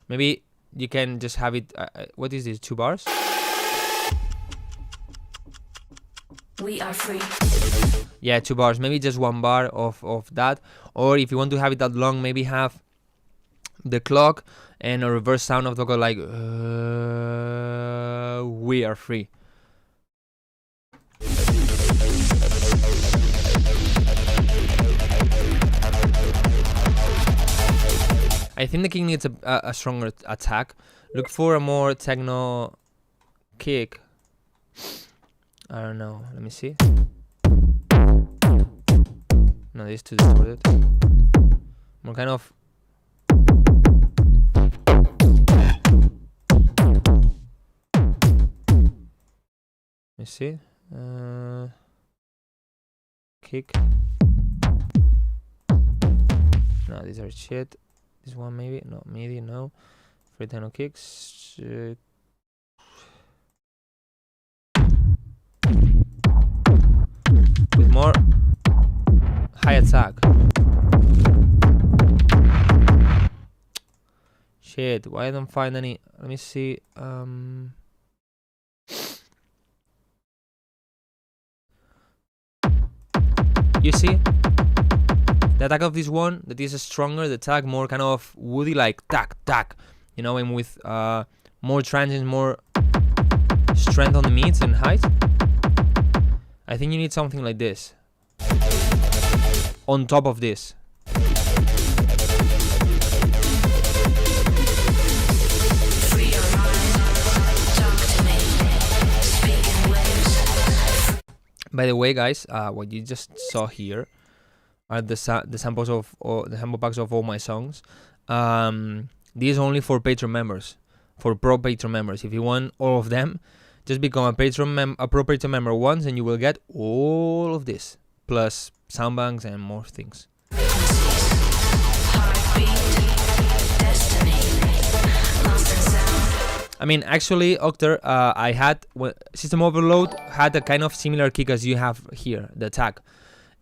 Maybe you can just have it. What is this? 2 bars? We are free. Yeah, 2 bars. Maybe just 1 bar of that. Or if you want to have it that long, maybe have the clock and a reverse sound of the clock like we are free. I think the kick needs a stronger attack. Look for a more techno kick. I don't know. Let me see. No, this is too distorted. More kind of. Let me see. Kick. No, these are shit. This one maybe. No, MIDI, no. Free techno kicks. With more high attack. Shit, why I don't find any? Let me see. You see? The attack of this one, that is stronger, the attack more kind of woody, like tack, tack. You know, and with more transients, more strength on the mids and highs. I think you need something like this. On top of this. By the way, guys, what you just saw here are the samples of the sample packs of all my songs. These are only for Patreon members, for pro Patreon members. If you want all of them, just become a pro Patreon member once, and you will get all of this, plus sound banks and more things. I mean, actually, Octar, I had System Overload had a kind of similar kick as you have here, the attack.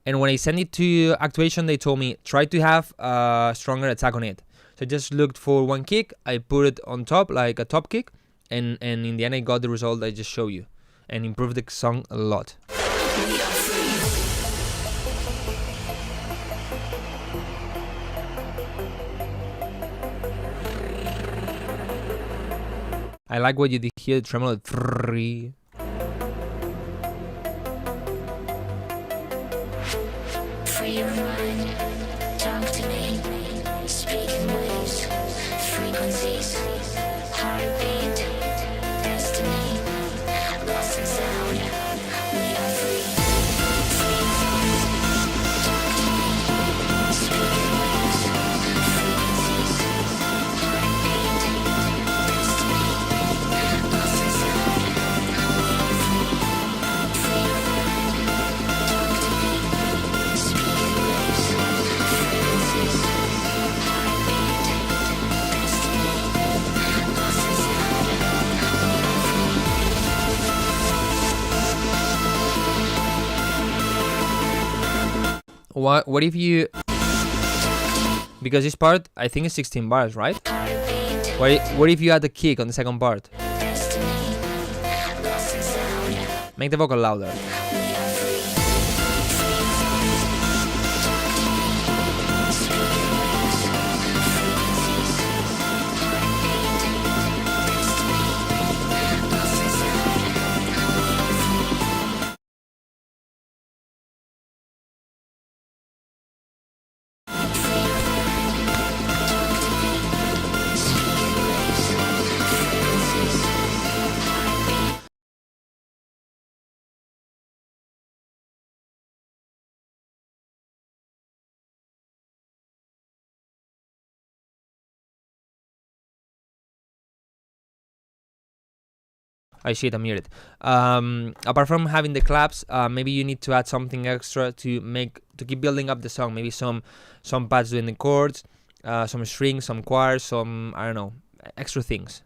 And when I sent it to Actuation, they told me try to have a stronger attack on it. So I just looked for one kick, I put it on top like a top kick, and in the end I got the result I just showed you, and improved the song a lot. I like what you did here, tremolo 3. Free your mind, talk to me, speak in waves, frequencies, heartbeat, destiny, lost in sound, we are free. Free your mind, talk to me, speak in waves, frequencies, heartbeat, destiny, lost in sound, we are free. Free your mind, talk to me, speak in waves, frequencies, heartbeat, destiny, lost in sound, we are What if you... Because this part, I think is 16 bars, right? What if you add the kick on the second part? Make the vocal louder. I shit, I'm muted. Apart from having the claps, maybe you need to add something extra to keep building up the song. Maybe some pads doing the chords, some strings, some choirs, some, I don't know, extra things.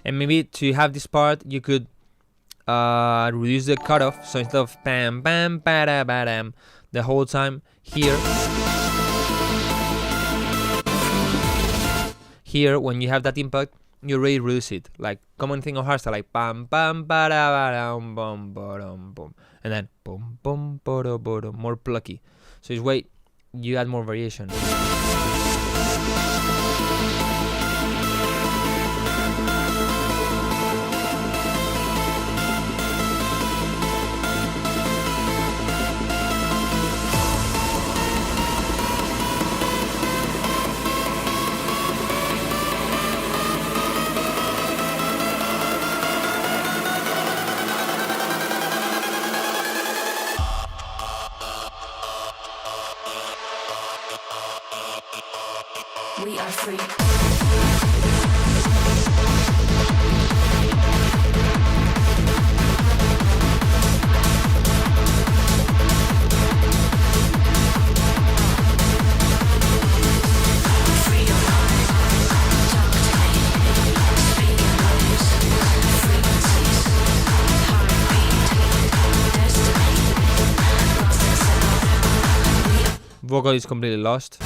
And maybe to have this part, you could reduce the cutoff. So instead of bam, bam, bada, badam, the whole time here, when you have that impact, you really reduce it. Like common thing of hardstyle, like bam, bam, bada, badam, bum, badam, bum, and then bum, bum, bada, bada, more plucky. So it's way you add more variation. We are free. Vocal is completely lost.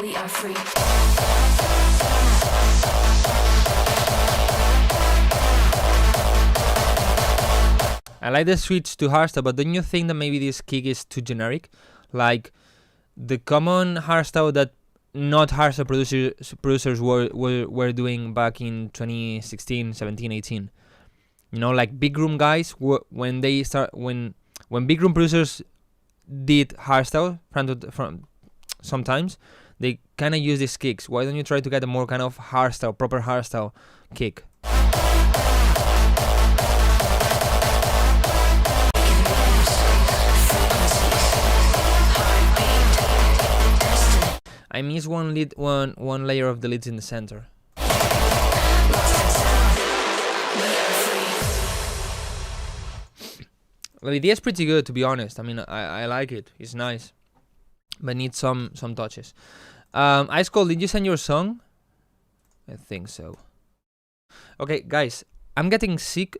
We are free. I like the switch to hardstyle, but don't you think that maybe this kick is too generic? Like the common hardstyle that not hardstyle producers were doing back in 2016, 17, 18. You know, like big room guys when big room producers did hardstyle from sometimes they kind of use these kicks. Why don't you try to get a more kind of hardstyle, proper hardstyle kick? I miss one layer of the leads in the center. Well, the idea is pretty good, to be honest. I mean, I like it. It's nice, but needs some touches. Ice Cold, did you send your song? I think so. Okay, guys, I'm getting sick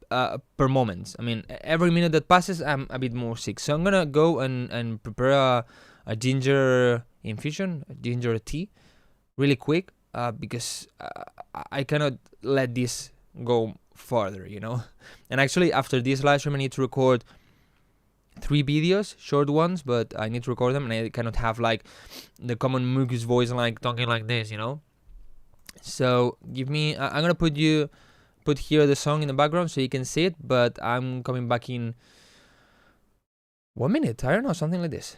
per moment. I mean, every minute that passes, I'm a bit more sick. So I'm gonna go and prepare a ginger infusion, a ginger tea, really quick, because I cannot let this go further, you know. And actually, after this live stream, I need to record 3 videos, short ones, but I need to record them, and I cannot have like the common Mugus voice like talking like this, you know. So give me, I'm gonna put here the song in the background so you can see it, but I'm coming back in 1 minute. I don't know, something like this.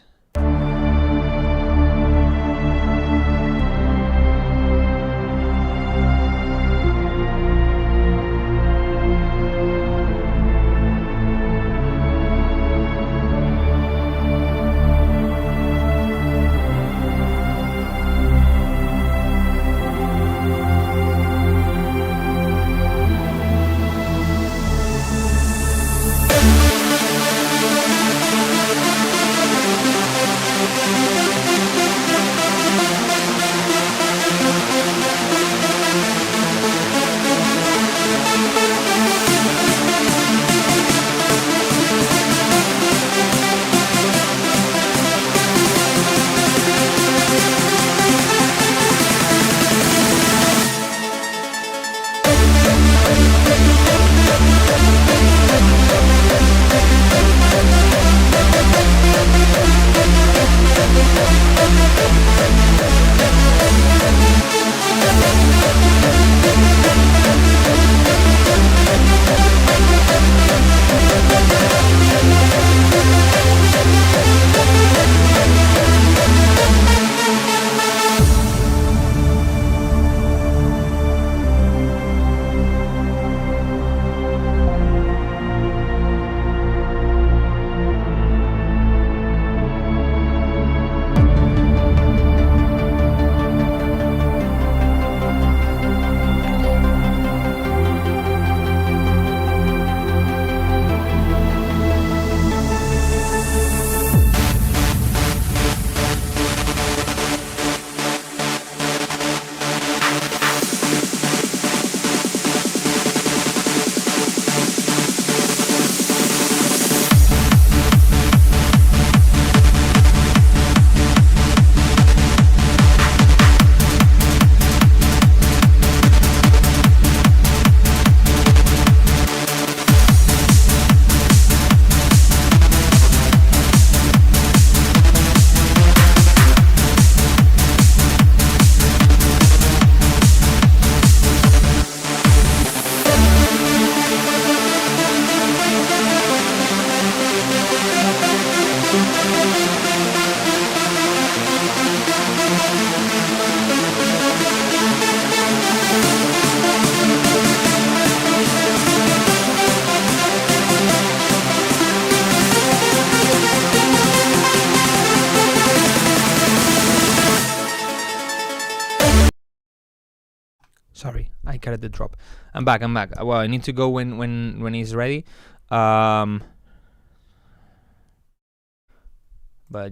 cut the drop. I'm back. Well, I need to go when he's ready. But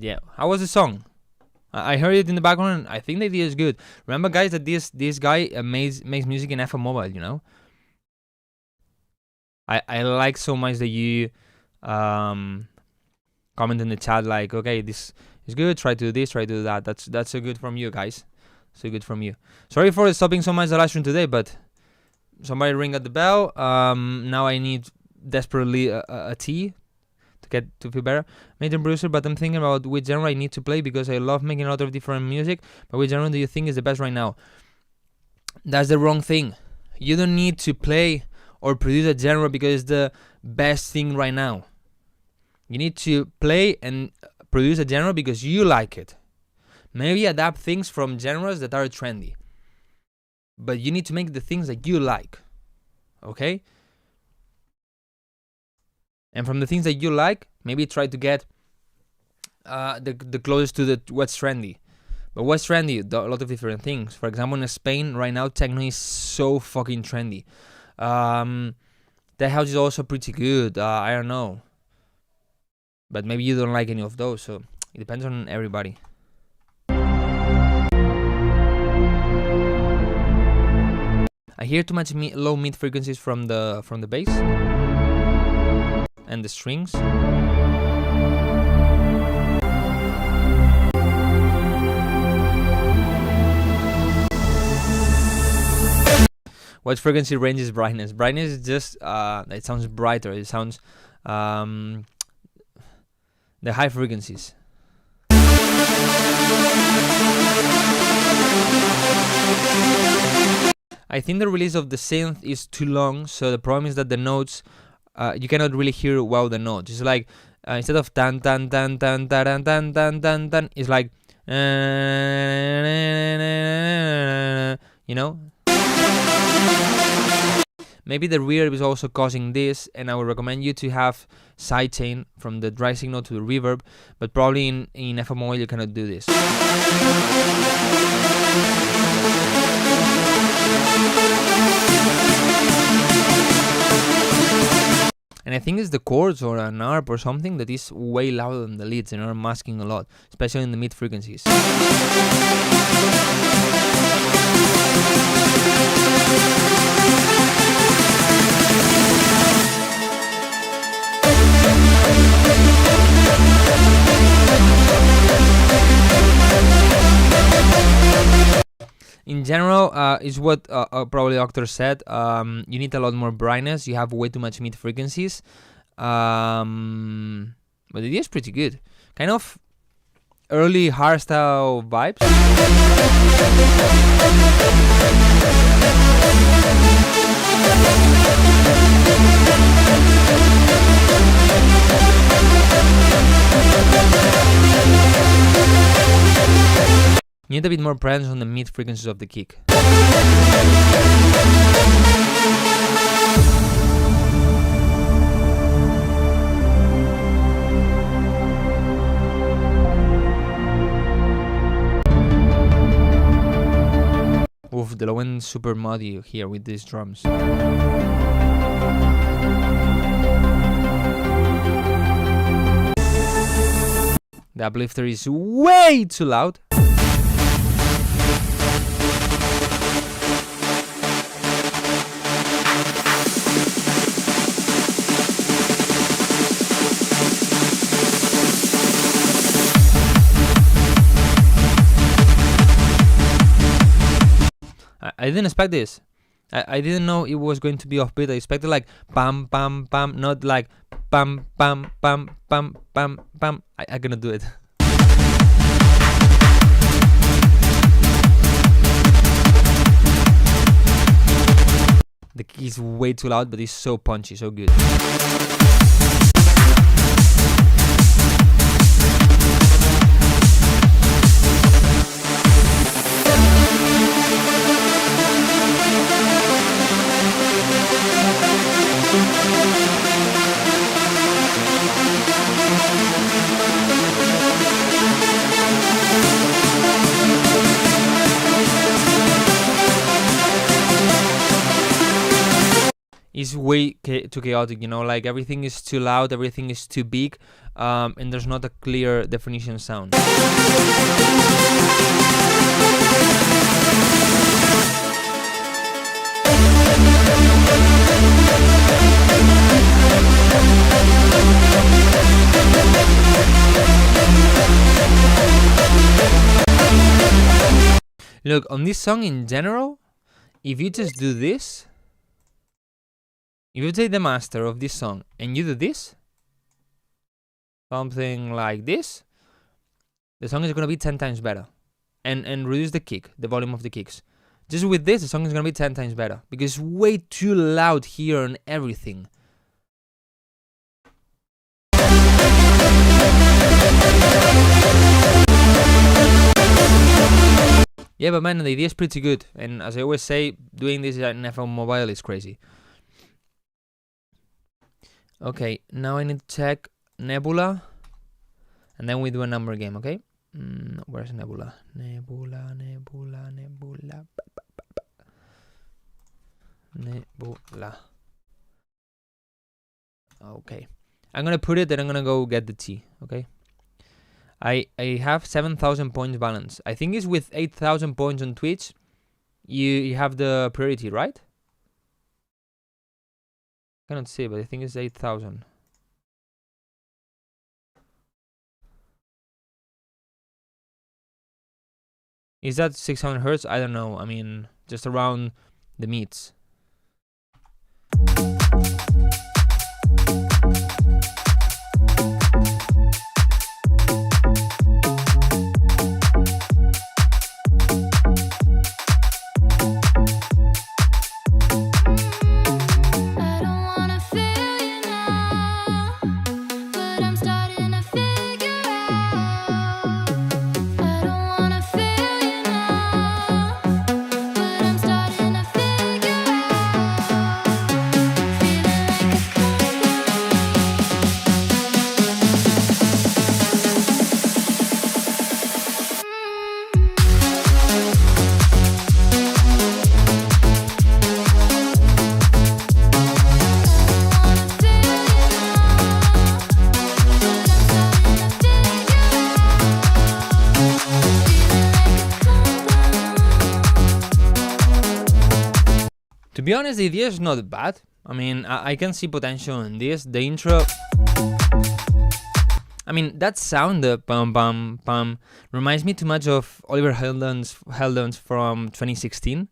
yeah, how was the song? I heard it in the background. I think the idea is good. Remember, guys, that this guy makes music in FM Mobile. You know. I like so much that you comment in the chat like, okay, this is good. Try to do this. Try to do that. That's so good from you guys. So good from you. Sorry for stopping so much the live stream today, but somebody ring at the bell. Now I need desperately a tea to feel better. Major producer, but I'm thinking about which genre I need to play because I love making a lot of different music. But which genre do you think is the best right now? That's the wrong thing. You don't need to play or produce a genre because it's the best thing right now. You need to play and produce a genre because you like it. Maybe adapt things from genres that are trendy. But you need to make the things that you like. Okay? And from the things that you like, maybe try to get the closest to what's trendy. But what's trendy? A lot of different things. For example, in Spain right now, techno is so fucking trendy. The house is also pretty good. I don't know. But maybe you don't like any of those. So it depends on everybody. I hear too much low mid frequencies from the bass and the strings. What frequency range is brightness? Brightness is just it sounds brighter. It sounds the high frequencies. I think the release of the synth is too long, so the problem is that the notes you cannot really hear well the notes. It's like instead of tan tan tan tan tan tan tan tan tan, it's like you know. Maybe the reverb is also causing this, and I would recommend you to have sidechain from the dry signal to the reverb, but probably in FMO you cannot do this. And I think it's the chords or an ARP or something that is way louder than the leads and are masking a lot, especially in the mid frequencies. In general, is what probably Doctor said. You need a lot more brightness. You have way too much mid frequencies. But the idea is pretty good. Kind of early hardstyle vibes. You need a bit more presence on the mid frequencies of the kick. Oof, the low end super muddy here with these drums. The uplifter is way too loud. I didn't expect this. I didn't know it was going to be offbeat. I expected like bam bam bam, not like bam bam bam bam bam bam. I cannot do it. The kick is way too loud, but it's so punchy, so good. is way too chaotic, you know, like everything is too loud, everything is too big, and there's not a clear definition sound. Look, on this song in general, if you just do this, if you take the master of this song and you do this, something like this, the song is going to be 10 times better. And reduce the kick, the volume of the kicks. Just with this, the song is going to be 10 times better, because it's way too loud here on everything. Yeah, but man, the idea is pretty good, and as I always say, doing this on FM mobile is crazy. Okay, now I need to check Nebula, and then we do a number game, okay? Where's Nebula? Nebula. Okay. I'm gonna put it, then I'm gonna go get the tea, okay? I have 7,000 points balance. I think it's with 8,000 points on Twitch, you have the priority, right? I cannot see, but I think it's 8,000. Is that 600 hertz? I don't know. I mean, just around the meets. To be honest, the idea is not bad. I mean, I can see potential in this. The intro, I mean, that sound, the pum pum pum, reminds me too much of Oliver Heldens from 2016.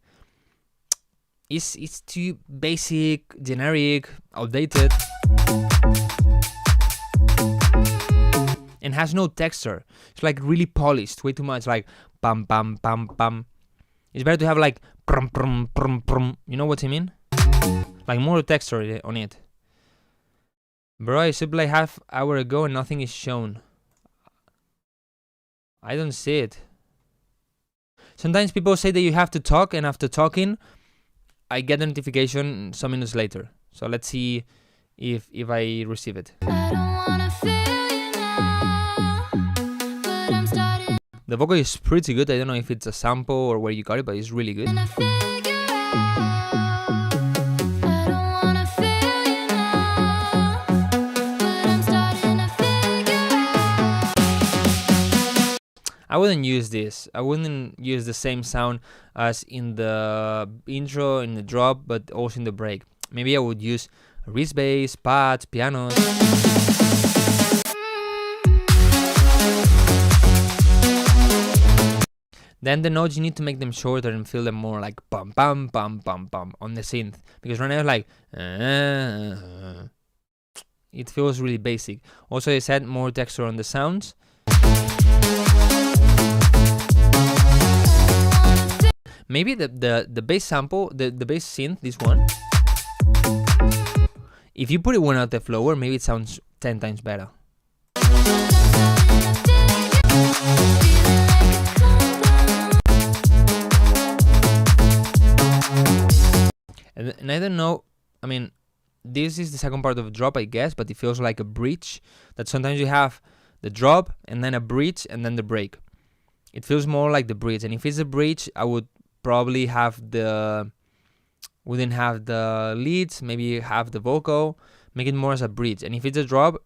It's too basic, generic, outdated, and has no texture. It's like really polished, way too much, like pam pam pam pam. It's better to have like prum prum prum prum. You know what I mean? Like more texture on it. Bro, I subbed like half hour ago and nothing is shown. I don't see it. Sometimes people say that you have to talk, and after talking, I get a notification some minutes later. So let's see if I receive it. The vocal is pretty good. I don't know if it's a sample or where you got it, but it's really good. I wouldn't use this. I wouldn't use the same sound as in the intro, in the drop, but also in the break. Maybe I would use wrist bass, pads, pianos. Then the notes, you need to make them shorter and feel them more like bum bum bum bum bum on the synth. Because right now it's like it feels really basic. Also, I said more texture on the sounds. Maybe the bass sample, the bass synth, this one, if you put it one octave lower, maybe it sounds 10 times better. And I don't know, I mean, this is the second part of the drop, I guess, but it feels like a bridge, that sometimes you have the drop and then a bridge and then the break. It feels more like the bridge, and if it's a bridge, I would probably have the We didn't have the leads, maybe have the vocal, make it more as a bridge. And if it's a drop,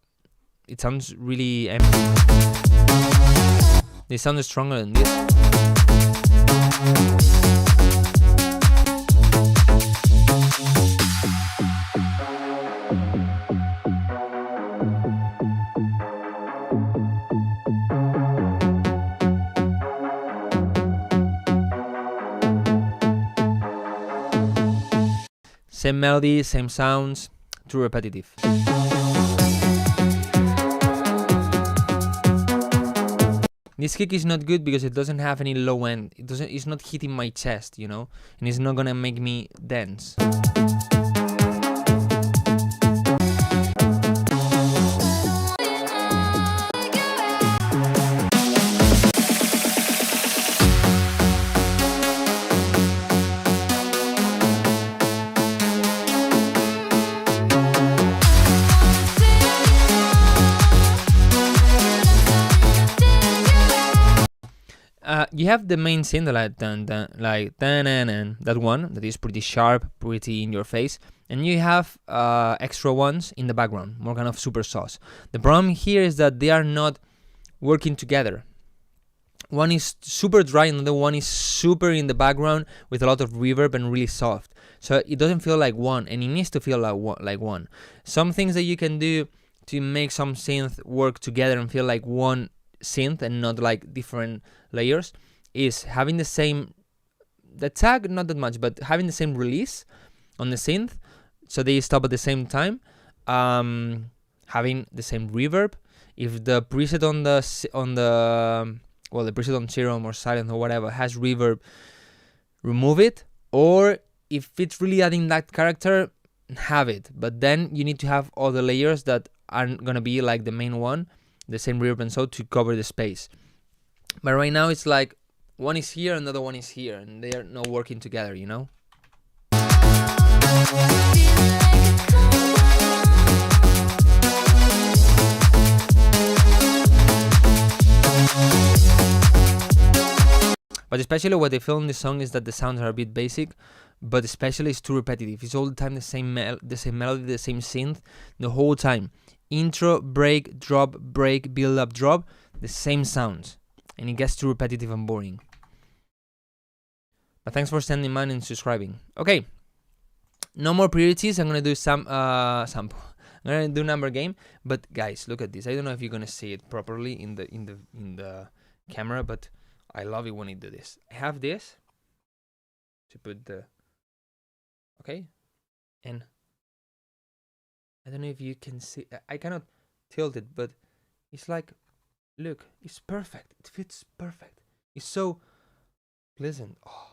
it sounds really empty. They sound stronger than this. Same melody, same sounds, too repetitive. This kick is not good because it doesn't have any low end. It's not hitting my chest, you know, and it's not gonna make me dance. You have the main synth like that one that is pretty sharp, pretty in your face, and you have extra ones in the background, more kind of super sauce. The problem here is that they are not working together. One is super dry and the other one is super in the background with a lot of reverb and really soft. So it doesn't feel like one, and it needs to feel like one. Some things that you can do to make some synth work together and feel like one synth and not like different layers is having the same, the tag not that much, but having the same release on the synth so they stop at the same time, having the same reverb. If the preset on the preset on serum or silent or whatever has reverb, remove it, or if it's really adding that character, have it, but then you need to have all the layers that aren't gonna be like the main one, the same reverb and so, to cover the space. But right now it's like one is here, another one is here, and they are not working together, you know? But especially what they feel in this song is that the sounds are a bit basic, but especially it's too repetitive. It's all the time the same melody, the same synth, the whole time. Intro, break, drop, break, build up, drop, the same sounds. And it gets too repetitive and boring. But thanks for sending mine and subscribing. Okay, no more priorities. I'm gonna do some sample. I'm gonna do number game. But guys, look at this. I don't know if you're gonna see it properly in the camera, but I love it when I do this. I have this to put the and I don't know if you can see. I cannot tilt it, but it's like, look, it's perfect. It fits perfect. It's so pleasant. Oh,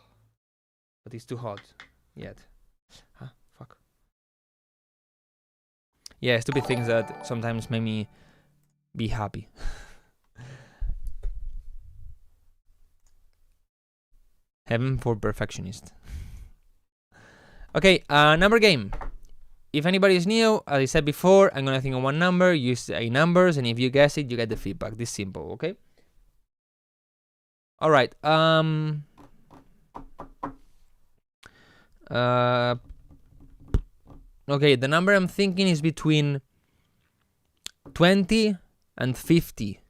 but it's too hot yet. Huh? Fuck. Yeah, stupid things that sometimes make me be happy. Heaven for perfectionist. Okay, number game. If anybody is new, as I said before, I'm gonna think of one number, use a numbers, and if you guess it, you get the feedback. This simple, okay? All right. Okay, the number I'm thinking is between 20 and 50.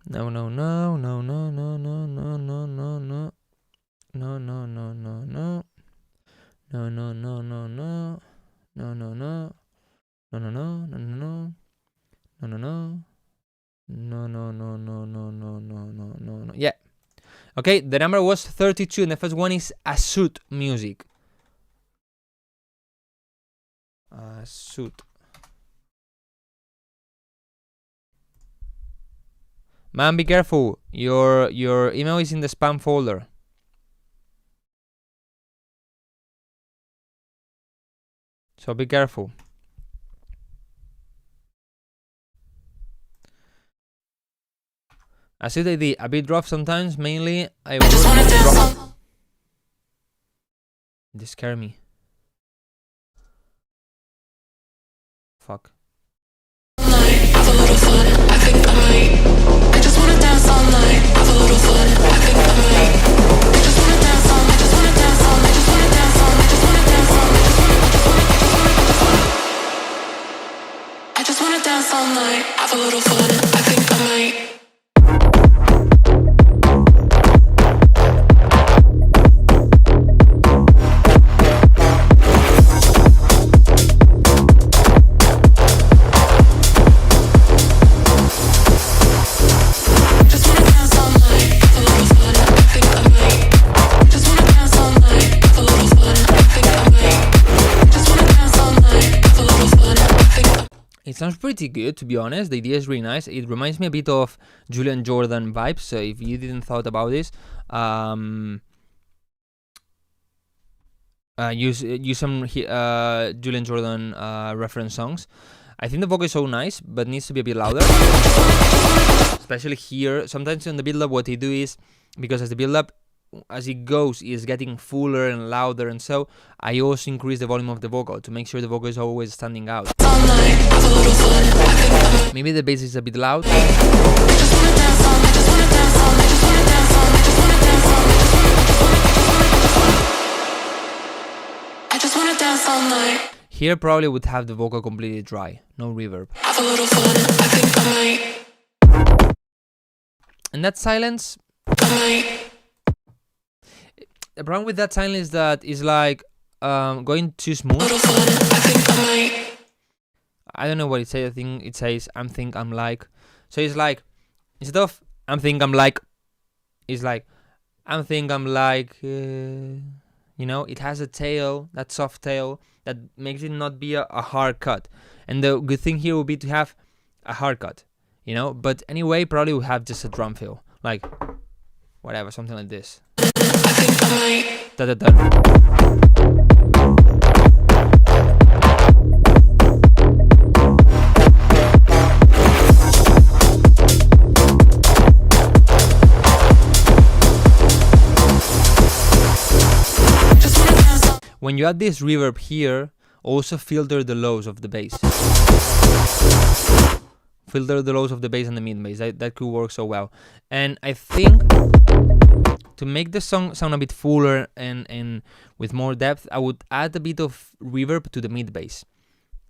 No, no, no, no, no, no, no, no, no, no, no. No, no, no, no, no. No, no, no, no, no. No, no, no. No, no, no, no, no, no. No, no, no. No, no, no, no, no, no, no, no, no, no. Yeah. Okay, the number was 32, and the first one is Asut music. Asut. Man, be careful. Your email is in the spam folder. So be careful. As it ID, a bit rough sometimes, mainly I work. They scare me. Fuck. Have a little fun, I think I might. I just wanna dance all night. Have a little fun, I think I might. I just wanna dance all. I just wanna dance all. I just wanna dance all. I just wanna dance all. I just wanna dance all night. Have a little fun, I think I might. It sounds pretty good, to be honest. The idea is really nice. It reminds me a bit of Julian Jordan vibes. So if you didn't thought about this, use some Julian Jordan reference songs. I think the vocal is so nice, but needs to be a bit louder. Especially here. Sometimes in the build-up, what they do is, because as the build-up, as it goes, is getting fuller and louder, and so I also increase the volume of the vocal to make sure the vocal is always standing out. Maybe the bass is a bit loud. I just wanna dance all night. Here probably would have the vocal completely dry, no reverb. Have a little fun, I think I might. And that silence, the problem with that silence is that it's like going too smooth. I don't know what it says. I think it says I'm like. So it's like, instead of I'm like, it's like I'm like, you know, it has a tail, that soft tail, that makes it not be a hard cut. And the good thing here would be to have a hard cut, you know. But anyway, probably we'll have just a drum fill, like whatever, something like this. Da, da, da. When you add this reverb here, also filter the lows of the bass. Filter the lows of the bass and the mid bass. That could work so well. And I think to make the song sound a bit fuller and with more depth, I would add a bit of reverb to the mid bass.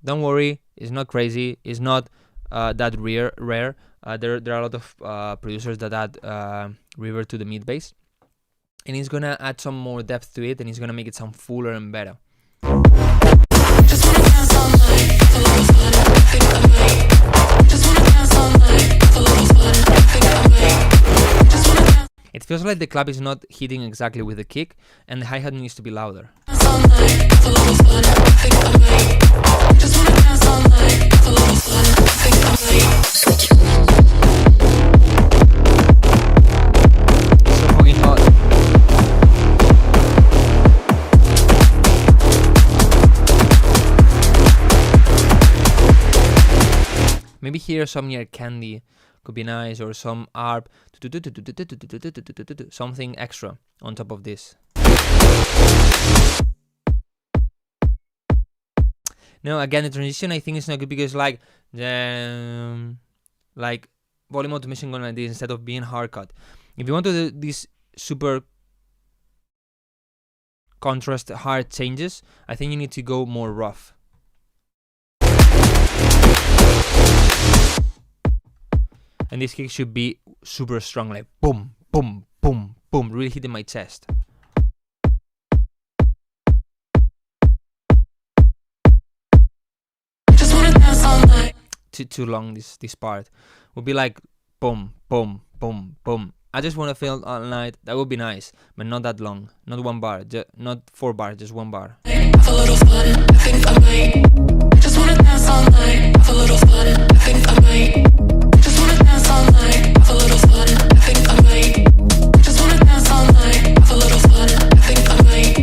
Don't worry, it's not crazy. It's not that rare. There are a lot of producers that add reverb to the mid bass. And it's gonna add some more depth to it, and it's gonna make it sound fuller and better. It feels like the clap is not hitting exactly with the kick, and the hi-hat needs to be louder. Maybe here some ear candy could be nice, or some ARP, something extra on top of this. No, again, the transition I think is not good because like volume automation going like this instead of being hard cut. If you want to do these super contrast hard changes, I think you need to go more rough. And this kick should be super strong, like boom, boom, boom, boom, really hitting my chest. Too long, this part. Would be like boom, boom, boom, boom. I just want to feel all night. That would be nice, but not that long. Not 1 bar, not 4 bars, just 1 bar. Have a little fun, I think I might. Just wanna dance all night. Have a little fun, I think I might. Just wanna dance all night. Have a little fun, I think I might. Just wanna dance all night. Have a little fun, I think I might.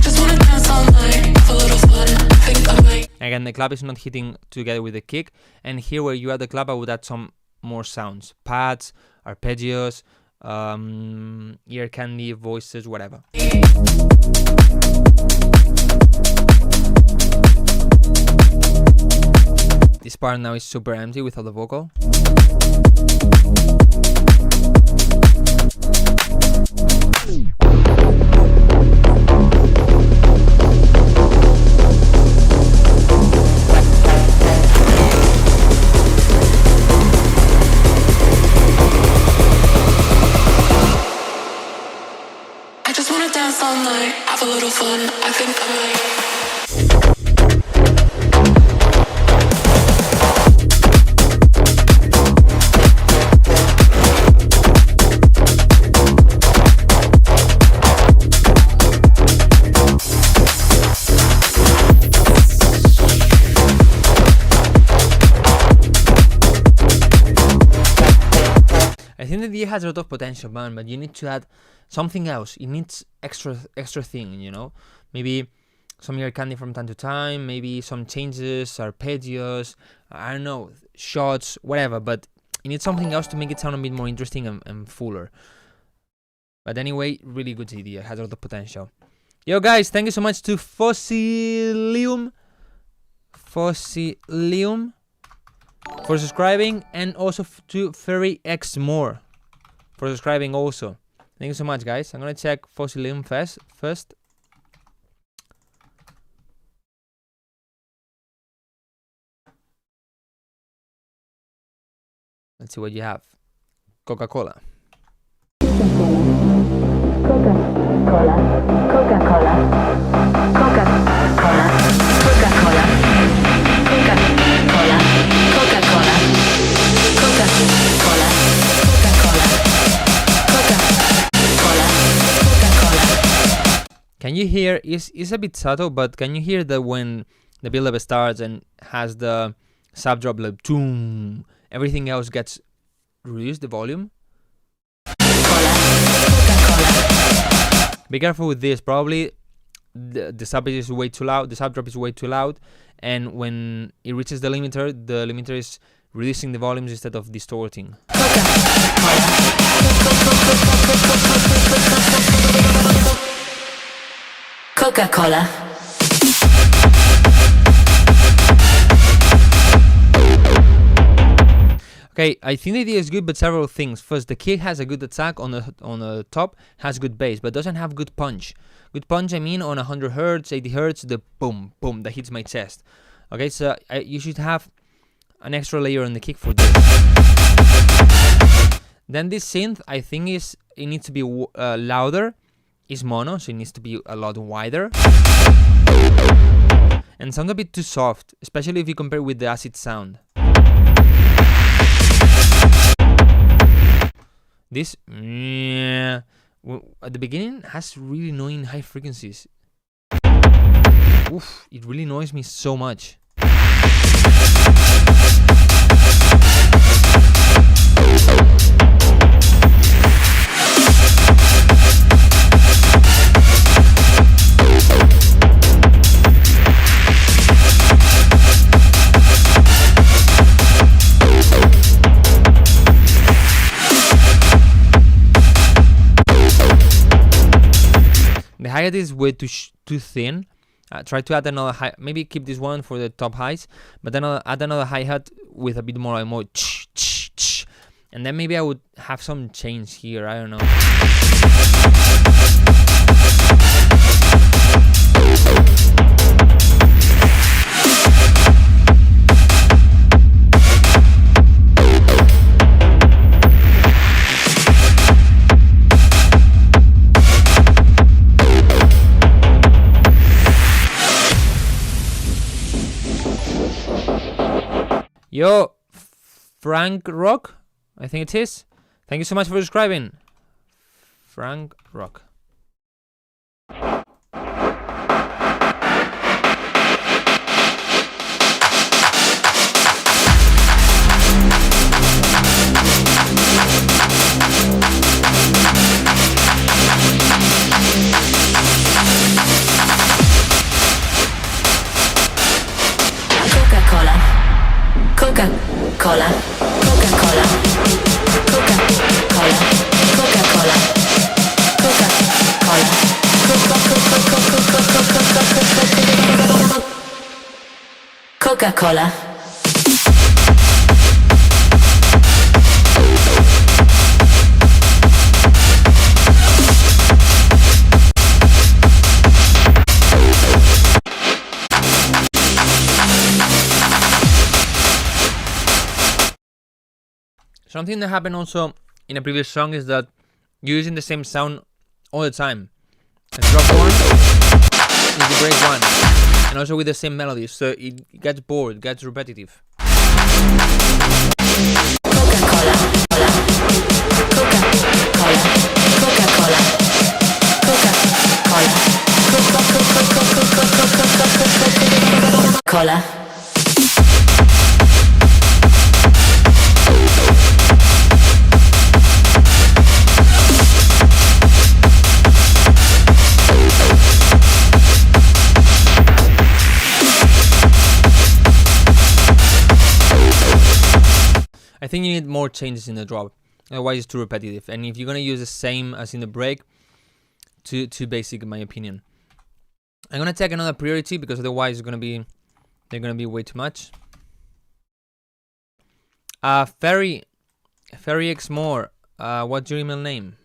Just wanna dance all night. Have a little fun, I think I might. Again, the clap is not hitting together with the kick, and here where you add the clap, I would add some more sounds, pads, arpeggios, ear candy, voices, whatever. part now is super empty without the vocal. I just wanna dance all night, have a little fun. I think I might. I think the idea has a lot of potential, man, but you need to add something else. It needs extra thing, you know? Maybe some ear candy from time to time, maybe some changes, arpeggios, I don't know, shots, whatever, but you need something else to make it sound a bit more interesting and fuller. But anyway, really good idea, has a lot of potential. Yo guys, thank you so much to Fossilium for subscribing, and also to Fairy X More for subscribing also. Thank you so much, guys. I'm gonna check Fossilium first. Let's see what you have. Coca-Cola. Coca-Cola, Coca-Cola, Coca-Cola, Coca-Cola, Coca-Cola, Coca-Cola, Coca-Cola, Coca-Cola, Coca-Cola. Can you hear? It's a bit subtle, but can you hear that when the build-up starts and has the sub drop, like boom, everything else gets reduced the volume? Be careful with this. Probably the sub is way too loud. The sub drop is way too loud, and when it reaches the limiter is reducing the volumes instead of distorting. Coca-Cola. Okay, I think the idea is good, but several things. First, the kick has a good attack on the top, has good bass, but doesn't have good punch. Good punch, I mean, on 100 hertz, 80 hertz, the boom, boom, that hits my chest. Okay, so you should have an extra layer on the kick for this. Then this synth, I think it needs to be louder. It's mono, so it needs to be a lot wider. And sounds a bit too soft, especially if you compare with the acid sound. This at the beginning has really annoying high frequencies. Oof, it really annoys me so much. The hi-hat is way too thin. Try to add another hi, maybe keep this one for the top highs, but then add another hi-hat with a bit more and then maybe I would have some change here, I don't know. Yo, Frank Rock, I think it is. Thank you so much for subscribing. Frank Rock. Coca-Cola, Coca-Cola, Coca-Cola, Coca-Cola, Coca-Cola, Coca-Cola, Coca-Cola. Something that happened also in a previous song is that you're using the same sound all the time. The drop one is the break one, and also with the same melody, so it gets bored, gets repetitive. Coca-Cola, Coca-Cola, Coca-Cola, Coca-Cola, Coca-Cola. I think you need more changes in the drop, otherwise it's too repetitive. And if you're gonna use the same as in the break, too basic in my opinion. I'm gonna take another priority because otherwise they're gonna be way too much. Ferry X More. What's your email name?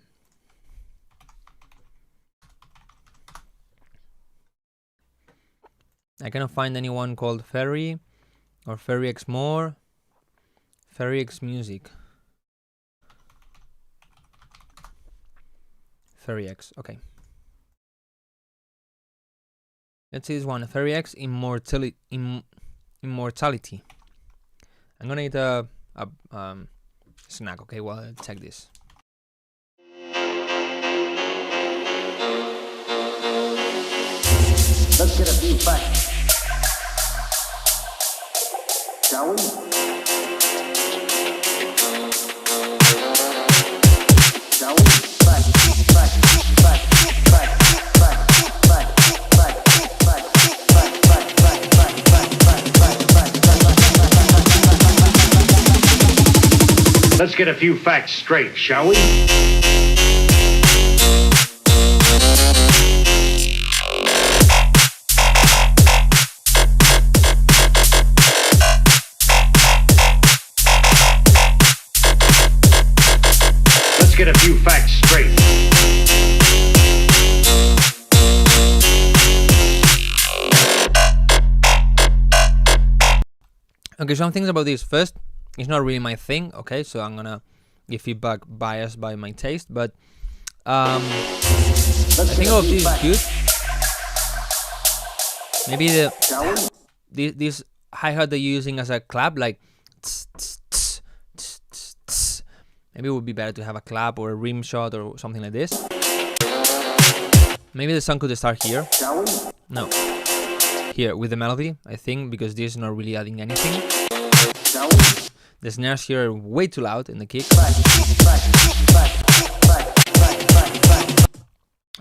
I cannot find anyone called Ferry or Ferry X More. Ferry X Music. Ferry X, okay. Let's see this one. Ferry X Immortality. Immortality. I'm gonna eat a snack, okay, while I check this. Let's get a few facts. Shall we? Shall we? Facts, facts, facts, facts, facts, facts, facts. Let's get a few facts straight, shall we? Get a few facts straight. Okay, some things about this. First, it's not really my thing, okay, so I'm gonna give feedback biased by my taste, but I think all of this is good. Maybe this hi-hat they're using as a clap, like maybe it would be better to have a clap or a rim shot or something like this. Maybe the song could start here. No. Here, with the melody, I think, because this is not really adding anything. The snares here are way too loud in the kick.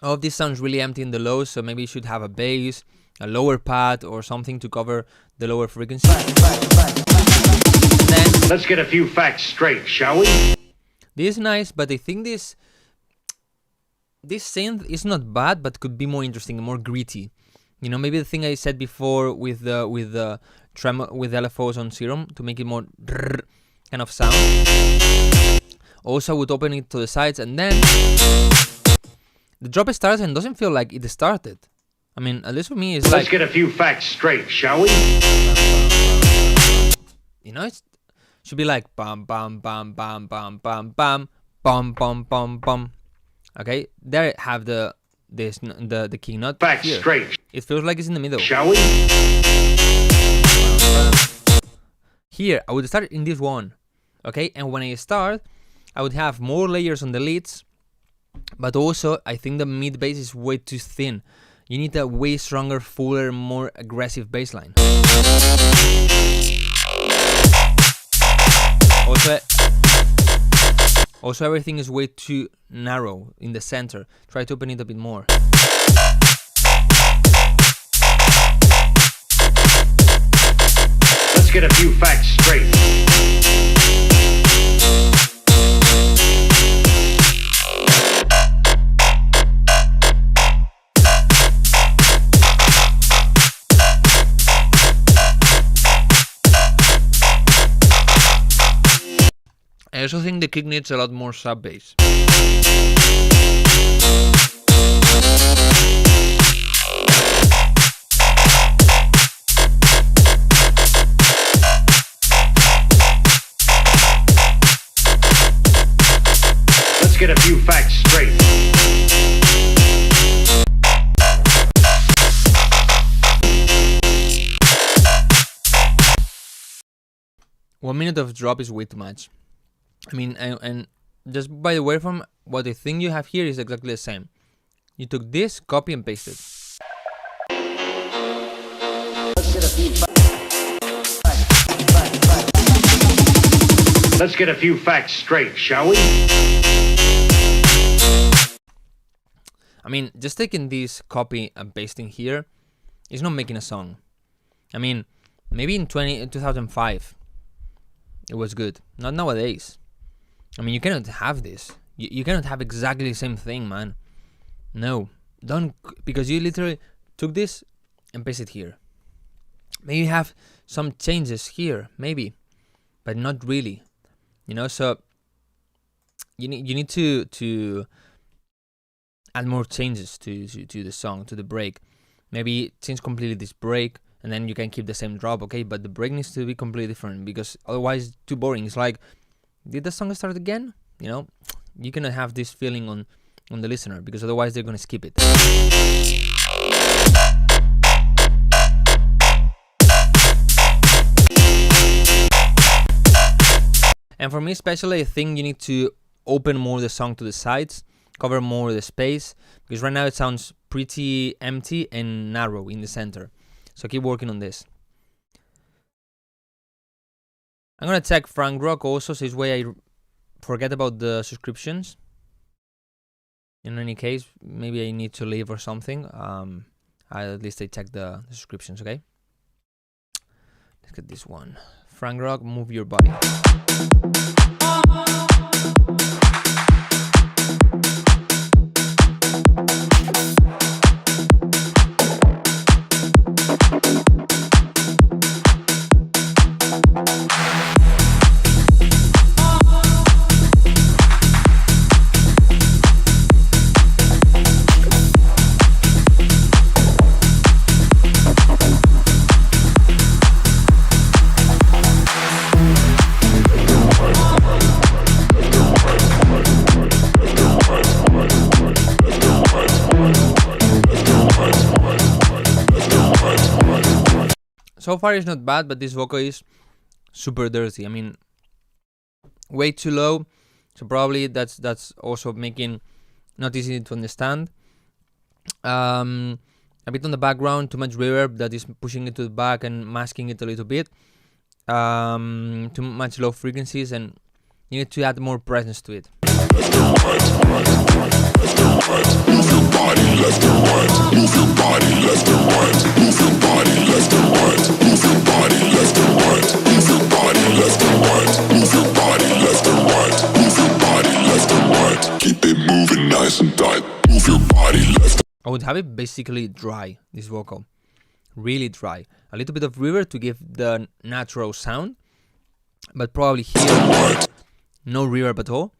All of this sounds really empty in the lows, so maybe you should have a bass, a lower pad, or something to cover the lower frequency. Then, let's get a few facts straight, shall we? This is nice, but I think this synth is not bad, but could be more interesting and more gritty. You know, maybe the thing I said before with the LFOs on Serum to make it more kind of sound. Also, I would open it to the sides, and then the drop starts and doesn't feel like it started. I mean, at least for me, it's let's like. Let's get a few facts straight, shall we? You know, it should be like bam bam bam bam bam bam bam bam bam bam bam. Okay, there I have the key note. Facts here. Straight. It feels like it's in the middle. Shall we? Here, I would start in this one. Okay, and when I start, I would have more layers on the leads, but also I think the mid bass is way too thin. You need a way stronger, fuller, more aggressive bass line. Also everything is way too narrow in the center. Try to open it a bit more. Let's get a few facts straight. I also think the kick needs a lot more sub bass. Let's get a few facts straight. One minute of drop is way too much. I mean, and just by the waveform, what the thing you have here is exactly the same. You took this, copy and pasted. Let's get a few facts straight, shall we? I mean, just taking this copy and pasting here is not making a song. I mean, maybe in 2005 it was good. Not nowadays. I mean, you cannot have this. You cannot have exactly the same thing, man. No, don't, because you literally took this and pasted here. Maybe you have some changes here, maybe, but not really. You know, so you need to add more changes to the song, to the break. Maybe change completely this break, and then you can keep the same drop, okay? But the break needs to be completely different, because otherwise it's too boring. It's like, did the song start again? You know, you cannot have this feeling on the listener, because otherwise they're gonna skip it. And for me especially, I think you need to open more the song to the sides, cover more the space, because right now it sounds pretty empty and narrow in the center. So keep working on this. I'm gonna check Frank Rock also, so this way I forget about the subscriptions. In any case, maybe I need to leave or something. At least I check the subscriptions, okay? Let's get this one. Frank Rock, Move Your Body. So far it's not bad, but this vocal is super dirty. I mean, way too low, so probably that's also making not easy to understand. A bit on the background, too much reverb that is pushing it to the back and masking it a little bit. Too much low frequencies, and you need to add more presence to it. Keep it moving nice and tight. Move your body left. I would have it basically dry, this vocal. Really dry. A little bit of reverb to give the natural sound, but probably here no reverb at all,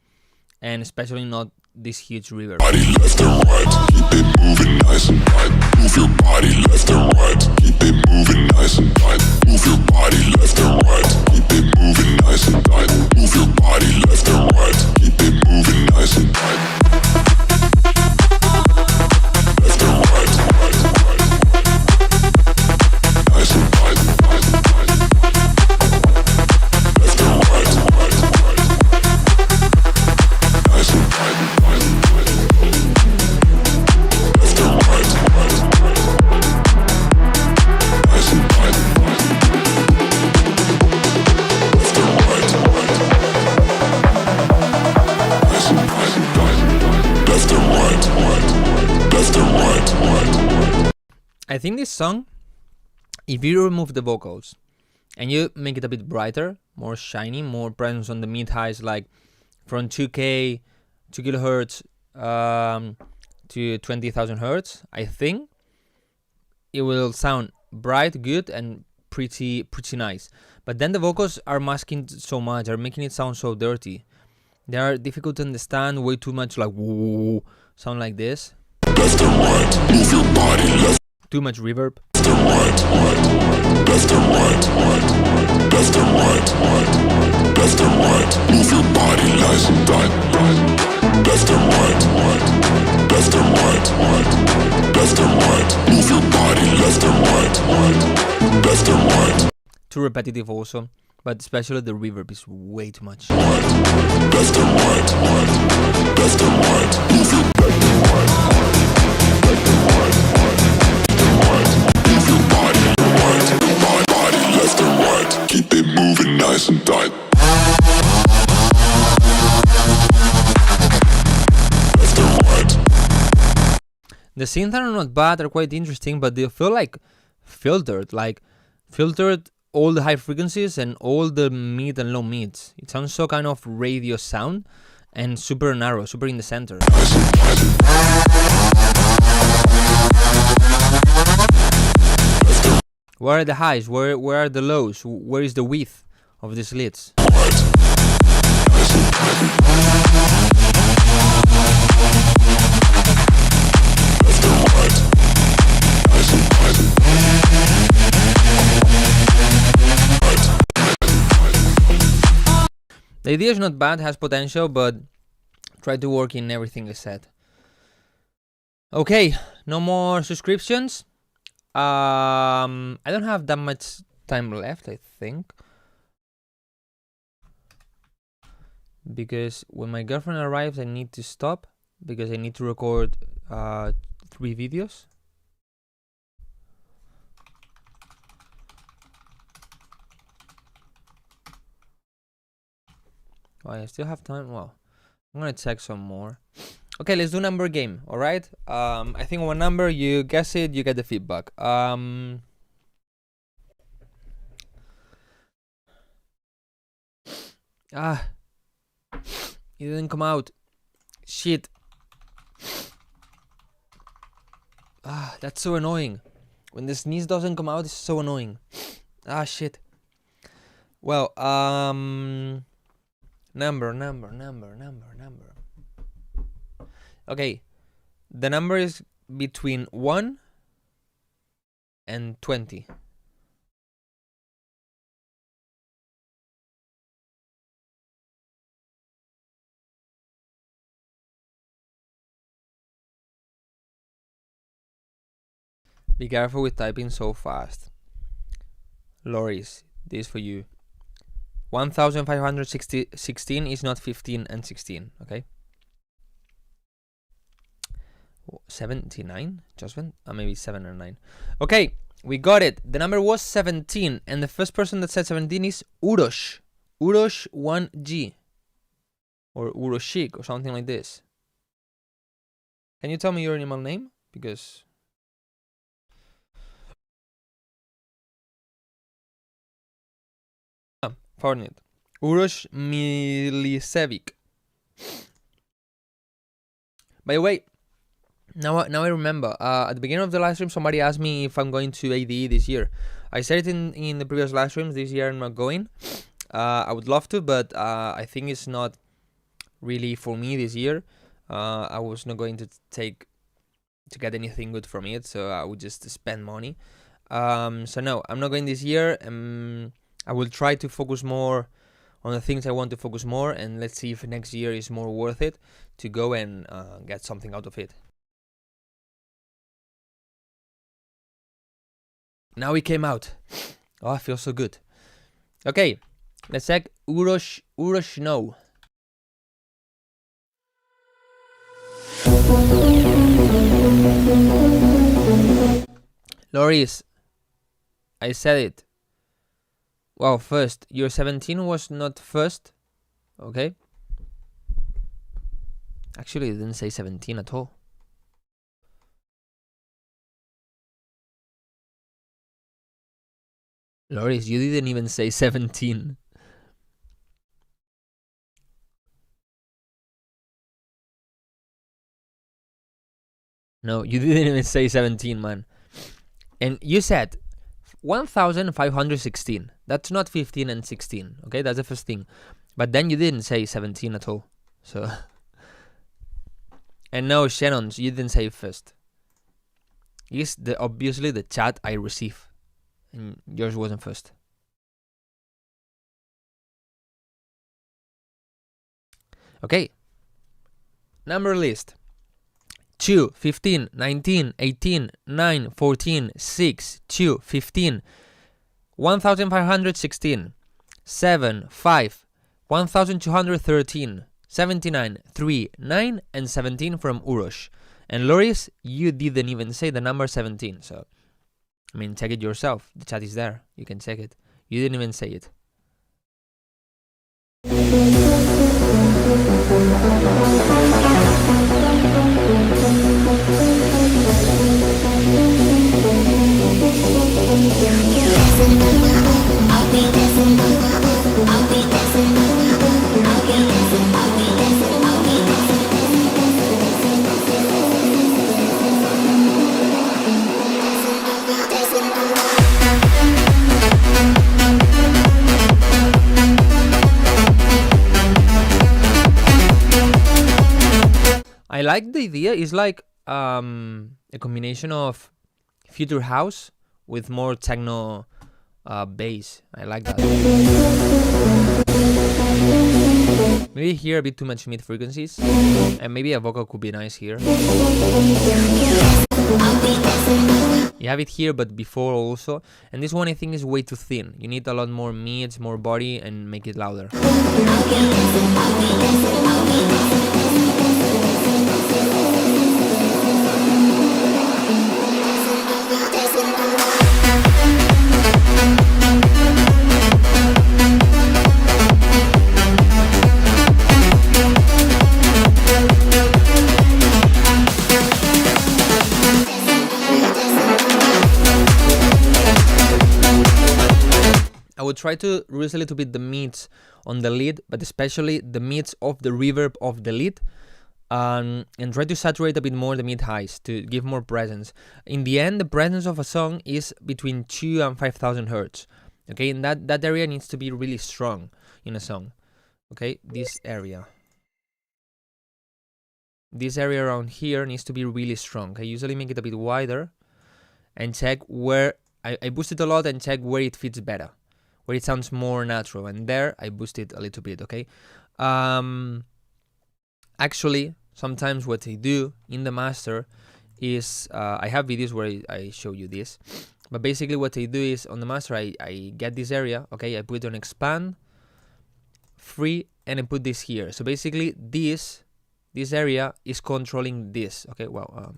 and especially not this huge reverb. Body left and right. Keep it moving nice and tight. Move your body left and right. Keep it moving nice and tight. Move your body left and right. Keep it moving nice and tight. Move your body left and right. Keep it moving nice and tight. Left and right. Nice and tight. Left and right. Nice and tight. I think this song, if you remove the vocals and you make it a bit brighter, more shiny, more presence on the mid-highs, like from 2K, 2 kilohertz to 20,000 hertz, I think it will sound bright, good, and pretty nice. But then the vocals are masking so much, they're making it sound so dirty. They are difficult to understand, way too much like woo, sound like this. Left and right, move your body left Too much reverb. and right, left and right, left and right, left and right, move your body nice and tight. Left and right, left and right, left and right, move your body left and right, left and right. Too repetitive also, but especially the reverb is way too much. Left and right, left and right, move your left and right, left and right, move your body left and right, keep it moving nice and tight. Left and right. The synths are not bad, they're quite interesting, but they feel like filtered all the high frequencies and all the mid and low mids. It sounds so kind of radio sound and super narrow, super in the center. Where are the highs? Where are the lows? Where is the width of the slits? The idea is not bad, has potential, but try to work in everything I said. Okay, no more subscriptions. I don't have that much time left, I think. Because when my girlfriend arrives, I need to stop because I need to record 3 videos. Oh, I still have time. Well, I'm gonna check some more. Okay, let's do number game. All right. I think one number, you guess it, you get the feedback. It didn't come out. Shit. That's so annoying. When the sneeze doesn't come out, it's so annoying. Shit. Well, number. Okay, the number is between 1 and 20. Be careful with typing so fast. Loris, this is for you. 1516 is not 15 and 16, okay? 79? Just went? Maybe 7 or 9. Okay, we got it. The number was 17, and the first person that said 17 is Urosh. Urosh 1G. Or Uroshik, or something like this. Can you tell me your animal name? Because... found it. Urosh Milisevic. By the way, now I remember. At the beginning of the live stream, somebody asked me if I'm going to ADE this year. I said it in the previous live streams. This year I'm not going. I would love to, but I think it's not really for me this year. I was not going to get anything good from it, so I would just spend money. So no, I'm not going this year. I will try to focus more on the things I want to focus more, and let's see if next year is more worth it to go and get something out of it. Now it came out. Oh, I feel so good. Okay, let's check Urosh no. Loris, I said it. Well, first, your 17 was not first, okay? Actually, it didn't say 17 at all. Loris, you didn't even say 17. No, you didn't even say 17, man. And you said 1516. That's not 15 and 16. Okay, that's the first thing. But then you didn't say 17 at all. So, and no, Shannon's, you didn't say it first. It's obviously the chat I receive, and yours wasn't first. Okay. Number list. 2, 15, 19, 18, 9, 14, 6, 2, 15, 1516, 7, 5, 1213, 79, 3, 9, and 17 from Urosh. And Loris, you didn't even say the number 17, so I mean, check it yourself. The chat is there. You can check it. You didn't even say it. I like the idea. It's like a combination of future house with more techno bass. I like that. Maybe here a bit too much mid frequencies, and maybe a vocal could be nice here. You have it here, but before also. And this one I think is way too thin. You need a lot more mids, more body, and make it louder. I would try to reduce a little bit the mids on the lead, but especially the mids of the reverb of the lead, and try to saturate a bit more the mid highs to give more presence. In the end, the presence of a song is between 2 and 5,000 hertz. Okay, and that area needs to be really strong in a song. Okay, this area around here needs to be really strong. I usually make it a bit wider and check where I boost it a lot and check where it fits better, where it sounds more natural, and there I boost it a little bit. Okay, actually sometimes what I do in the master is I have videos where I show you this, but basically what I do is on the master I get this area, okay, I put it on expand, free, and I put this here. So basically this area is controlling this. Okay, well,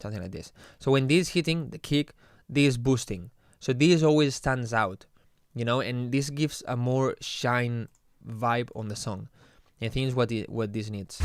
something like this. So when this is hitting the kick, this is boosting. So this always stands out, you know, and this gives a more shine vibe on the song. I think it's what this needs.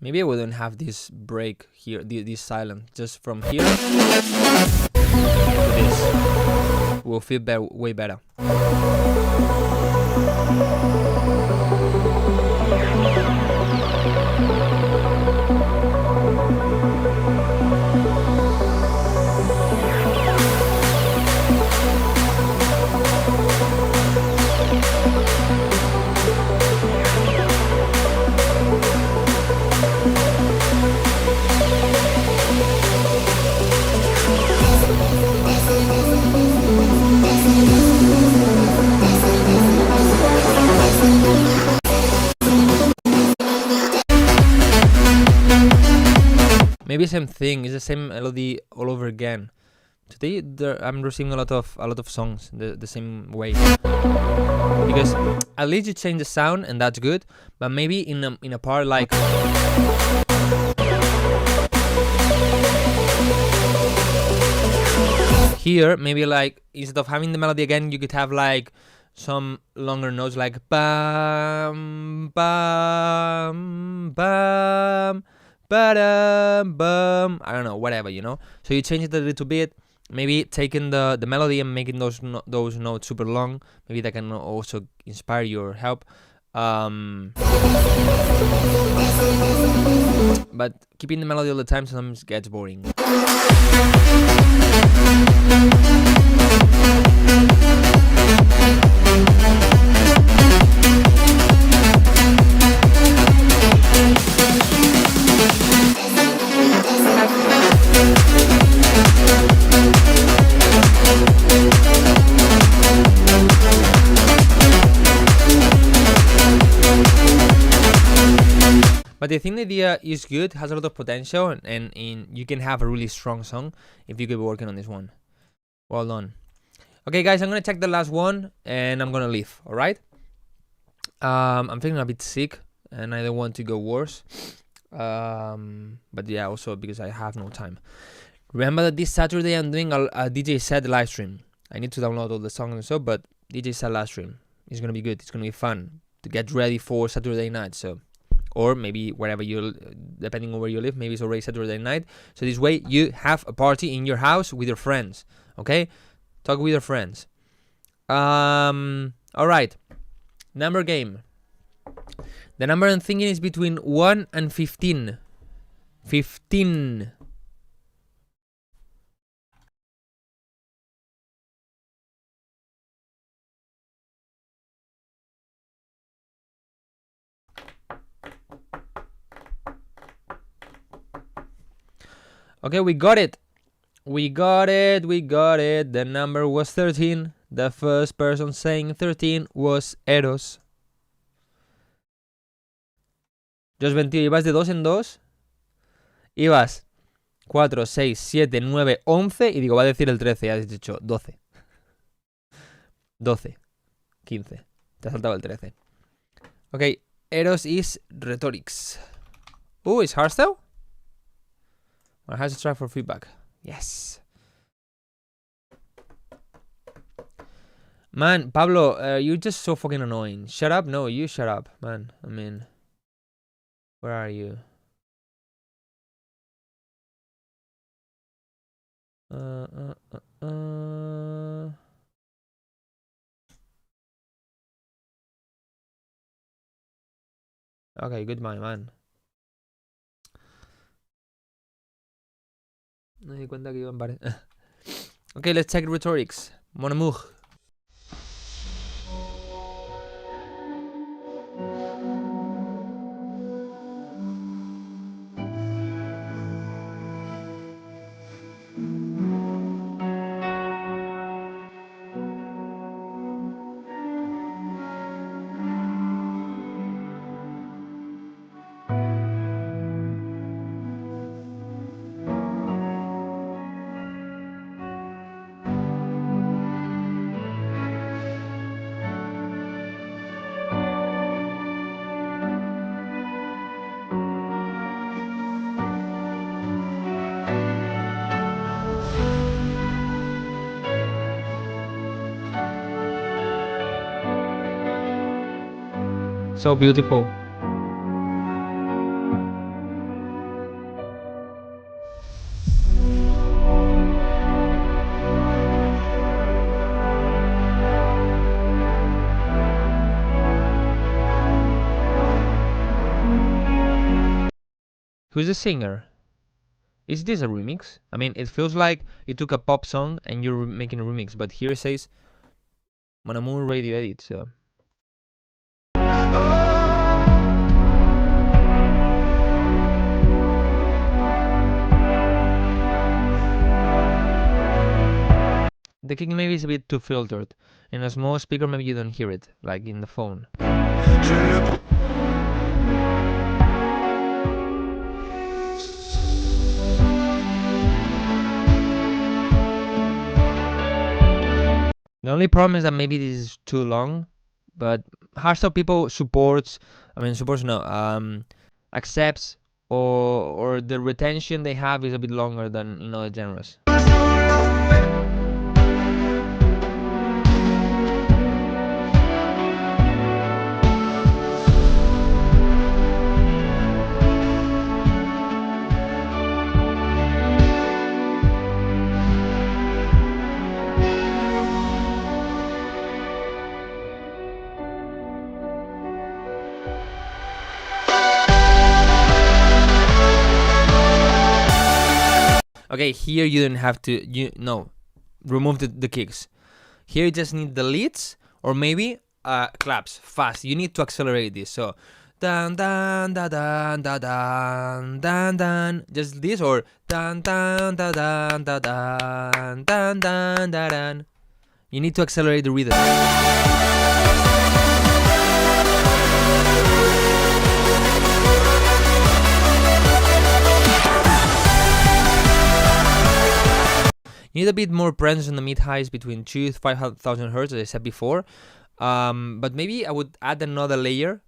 Maybe I wouldn't have this break here, this silent, just from here to this. Will feel way better. Maybe same thing, it's the same melody all over again. Today I'm receiving a lot of songs the same way, because at least you change the sound and that's good. But maybe in a part like here, maybe like instead of having the melody again, you could have like some longer notes like bam bam bam ba-dum, bum. I don't know, whatever, you know. So you change it a little bit. Maybe taking the melody and making those notes super long. Maybe that can also inspire you or help. But keeping the melody all the time sometimes gets boring. But I think the idea is good, has a lot of potential, and you can have a really strong song if you keep working on this one. Well done. Okay, guys, I'm gonna check the last one, and I'm gonna leave. All right? I'm feeling a bit sick, and I don't want to go worse. But yeah, also because I have no time. Remember that this Saturday I'm doing a DJ set live stream. I need to download all the songs and so, but DJ set live stream. It's gonna be good. It's gonna be fun to get ready for Saturday night. So. Or maybe wherever you, depending on where you live, maybe it's already Saturday night. So this way you have a party in your house with your friends. Okay, talk with your friends. All right, number game. The number I'm thinking is between 1 and 15. 15. Okay, we got it. We got it. The number was 13. The first person saying 13 was Eros. Jos Ventillo, ibas de 2 en 2. Ibas 4, 6, 7, 9, 11. Y digo, va a decir el 13. Ya has dicho 12. 12. 15. Te has saltado el 13. Ok, Eros is Rhetorics. It's Hardstyle? I have to try for feedback. Yes. Man, Pablo, you're just so fucking annoying. Shut up. No, you shut up, man. I mean, where are you? Okay, goodbye, man. No me di cuenta que iba en pared. Okay, let's check rhetorics. Mon amour. So beautiful. Who's the singer? Is this a remix? I mean, it feels like you took a pop song and you're making a remix, but here it says Mon amour radio edit, so... The kick maybe is a bit too filtered. In a small speaker maybe you don't hear it, like in the phone. The only problem is that maybe this is too long, but hardstyle people supports no, accepts, or the retention they have is a bit longer than in other genres. Okay, here you don't have to, remove the kicks. Here you just need the leads, or maybe claps fast. You need to accelerate this. So dan dan da dan da dan dan dan, just this, or dan dan da dan da dan dan dan da dan. You need to accelerate the rhythm. You need a bit more presence in the mid highs between 2 to 5,000 hertz, as I said before. But maybe I would add another layer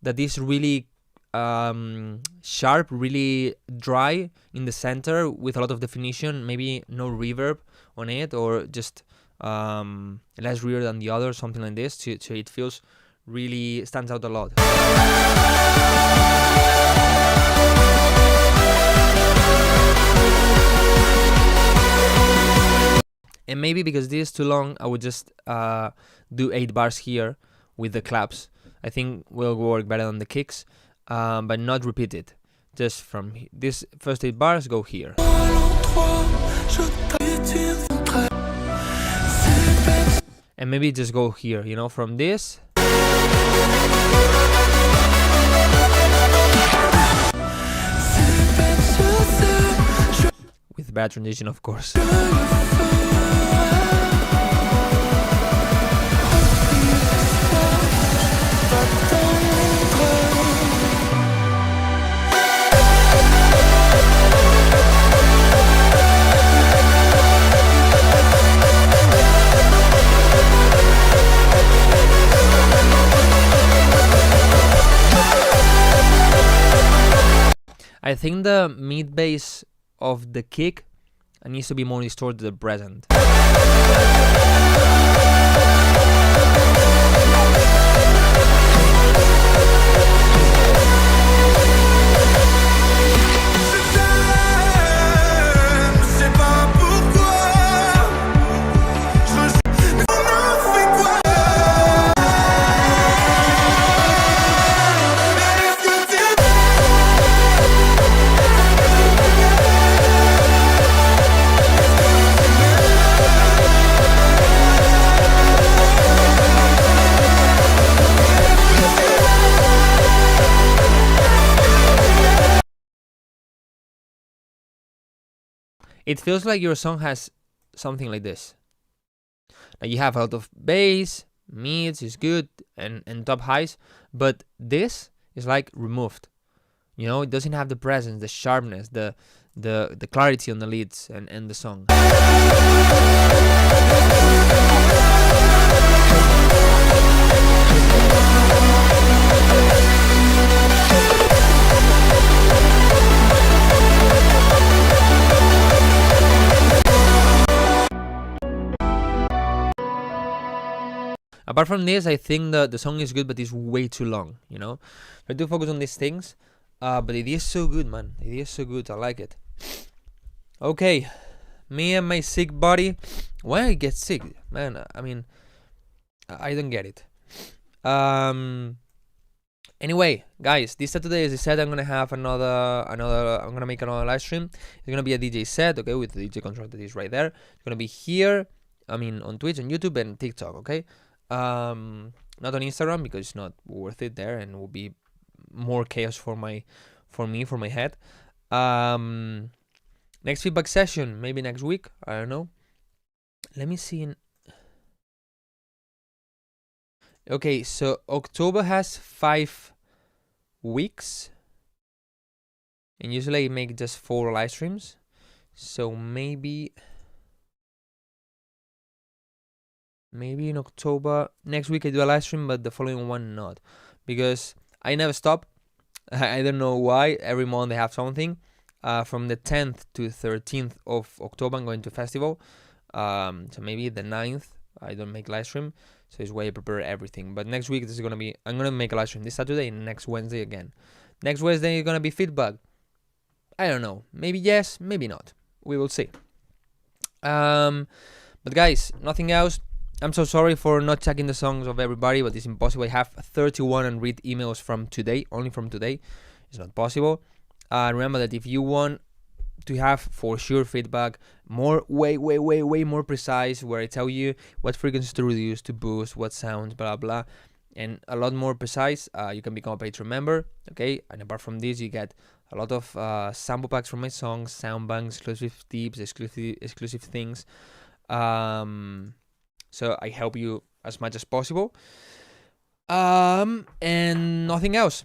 that is really sharp, really dry in the center with a lot of definition. Maybe no reverb on it, or just less reverb than the other, something like this. So it feels really stands out a lot. And maybe because this is too long, I would just do 8 bars here with the claps. I think will work better than the kicks, but not repeat it. Just from this first 8 bars, go here. And maybe just go here, from this. With bad transition, of course. I think the mid bass of the kick needs to be more distorted to the present. It feels like your song has something like this. Like you have a lot of bass, mids is good, and top highs, but this is like removed. It doesn't have the presence, the sharpness, the clarity on the leads and the song. Apart from this, I think the song is good, but it's way too long, I do focus on these things, but it is so good, man. It is so good. I like it. Okay, me and my sick body. Why I get sick, man? I mean, I don't get it. Anyway, guys, this Saturday, as I said, I'm gonna have I'm gonna make another live stream. It's gonna be a DJ set, okay, with the DJ control that is right there. It's gonna be here. I mean, on Twitch, on YouTube, and TikTok, okay. Not on Instagram because it's not worth it there, and it will be more chaos for my head. Next feedback session, maybe next week. I don't know. Let me see. Okay, so October has 5 weeks, and usually I make just 4 live streams. So maybe maybe in October. Next week I do a live stream, but the following one not, because I never stop. I don't know why. Every month they have something. From the 10th to 13th of October, I'm going to festival. So maybe the 9th I don't make live stream. So it's where I prepare everything. But next week this is gonna be. I'm gonna make a live stream this Saturday and next Wednesday again. Next Wednesday is gonna be feedback. I don't know. Maybe yes, maybe not. We will see. But guys, nothing else. I'm so sorry for not checking the songs of everybody, but it's impossible. I have 31 unread emails from today, only from today. It's not possible. Remember that if you want to have for sure feedback, way more precise, where I tell you what frequencies to reduce, to boost, what sounds, blah blah, and a lot more precise, you can become a Patreon member. Okay, and apart from this, you get a lot of sample packs from my songs, sound banks, exclusive tips, exclusive things. So I help you as much as possible. And nothing else.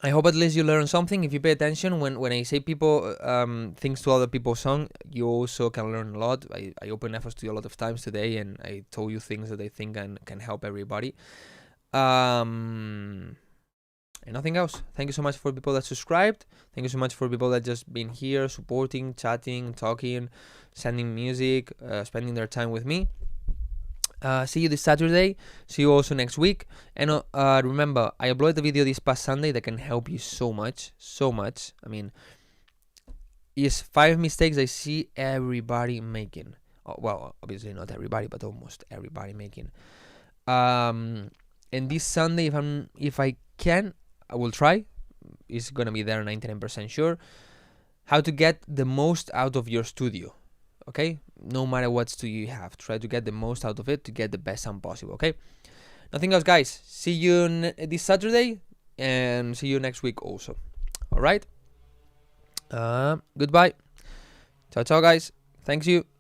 I hope at least you learn something. If you pay attention, when I say people things to other people's song, you also can learn a lot. I open FS to you a lot of times today, and I told you things that I think can help everybody. And nothing else. Thank you so much for people that subscribed. Thank you so much for people that just been here, supporting, chatting, talking, sending music, spending their time with me. See you this Saturday. See you also next week. And remember, I uploaded the video this past Sunday that can help you so much. I mean, it's 5 mistakes I see everybody making. Well, obviously not everybody, but almost everybody making. And this Sunday, if I can, I will try. It's gonna be there 99% sure. How to get the most out of your studio. Okay, no matter what studio you have, try to get the most out of it to get the best sound possible. Okay, nothing else, guys. See you this Saturday and see you next week also. All right. Goodbye. Ciao, ciao, guys. Thanks you.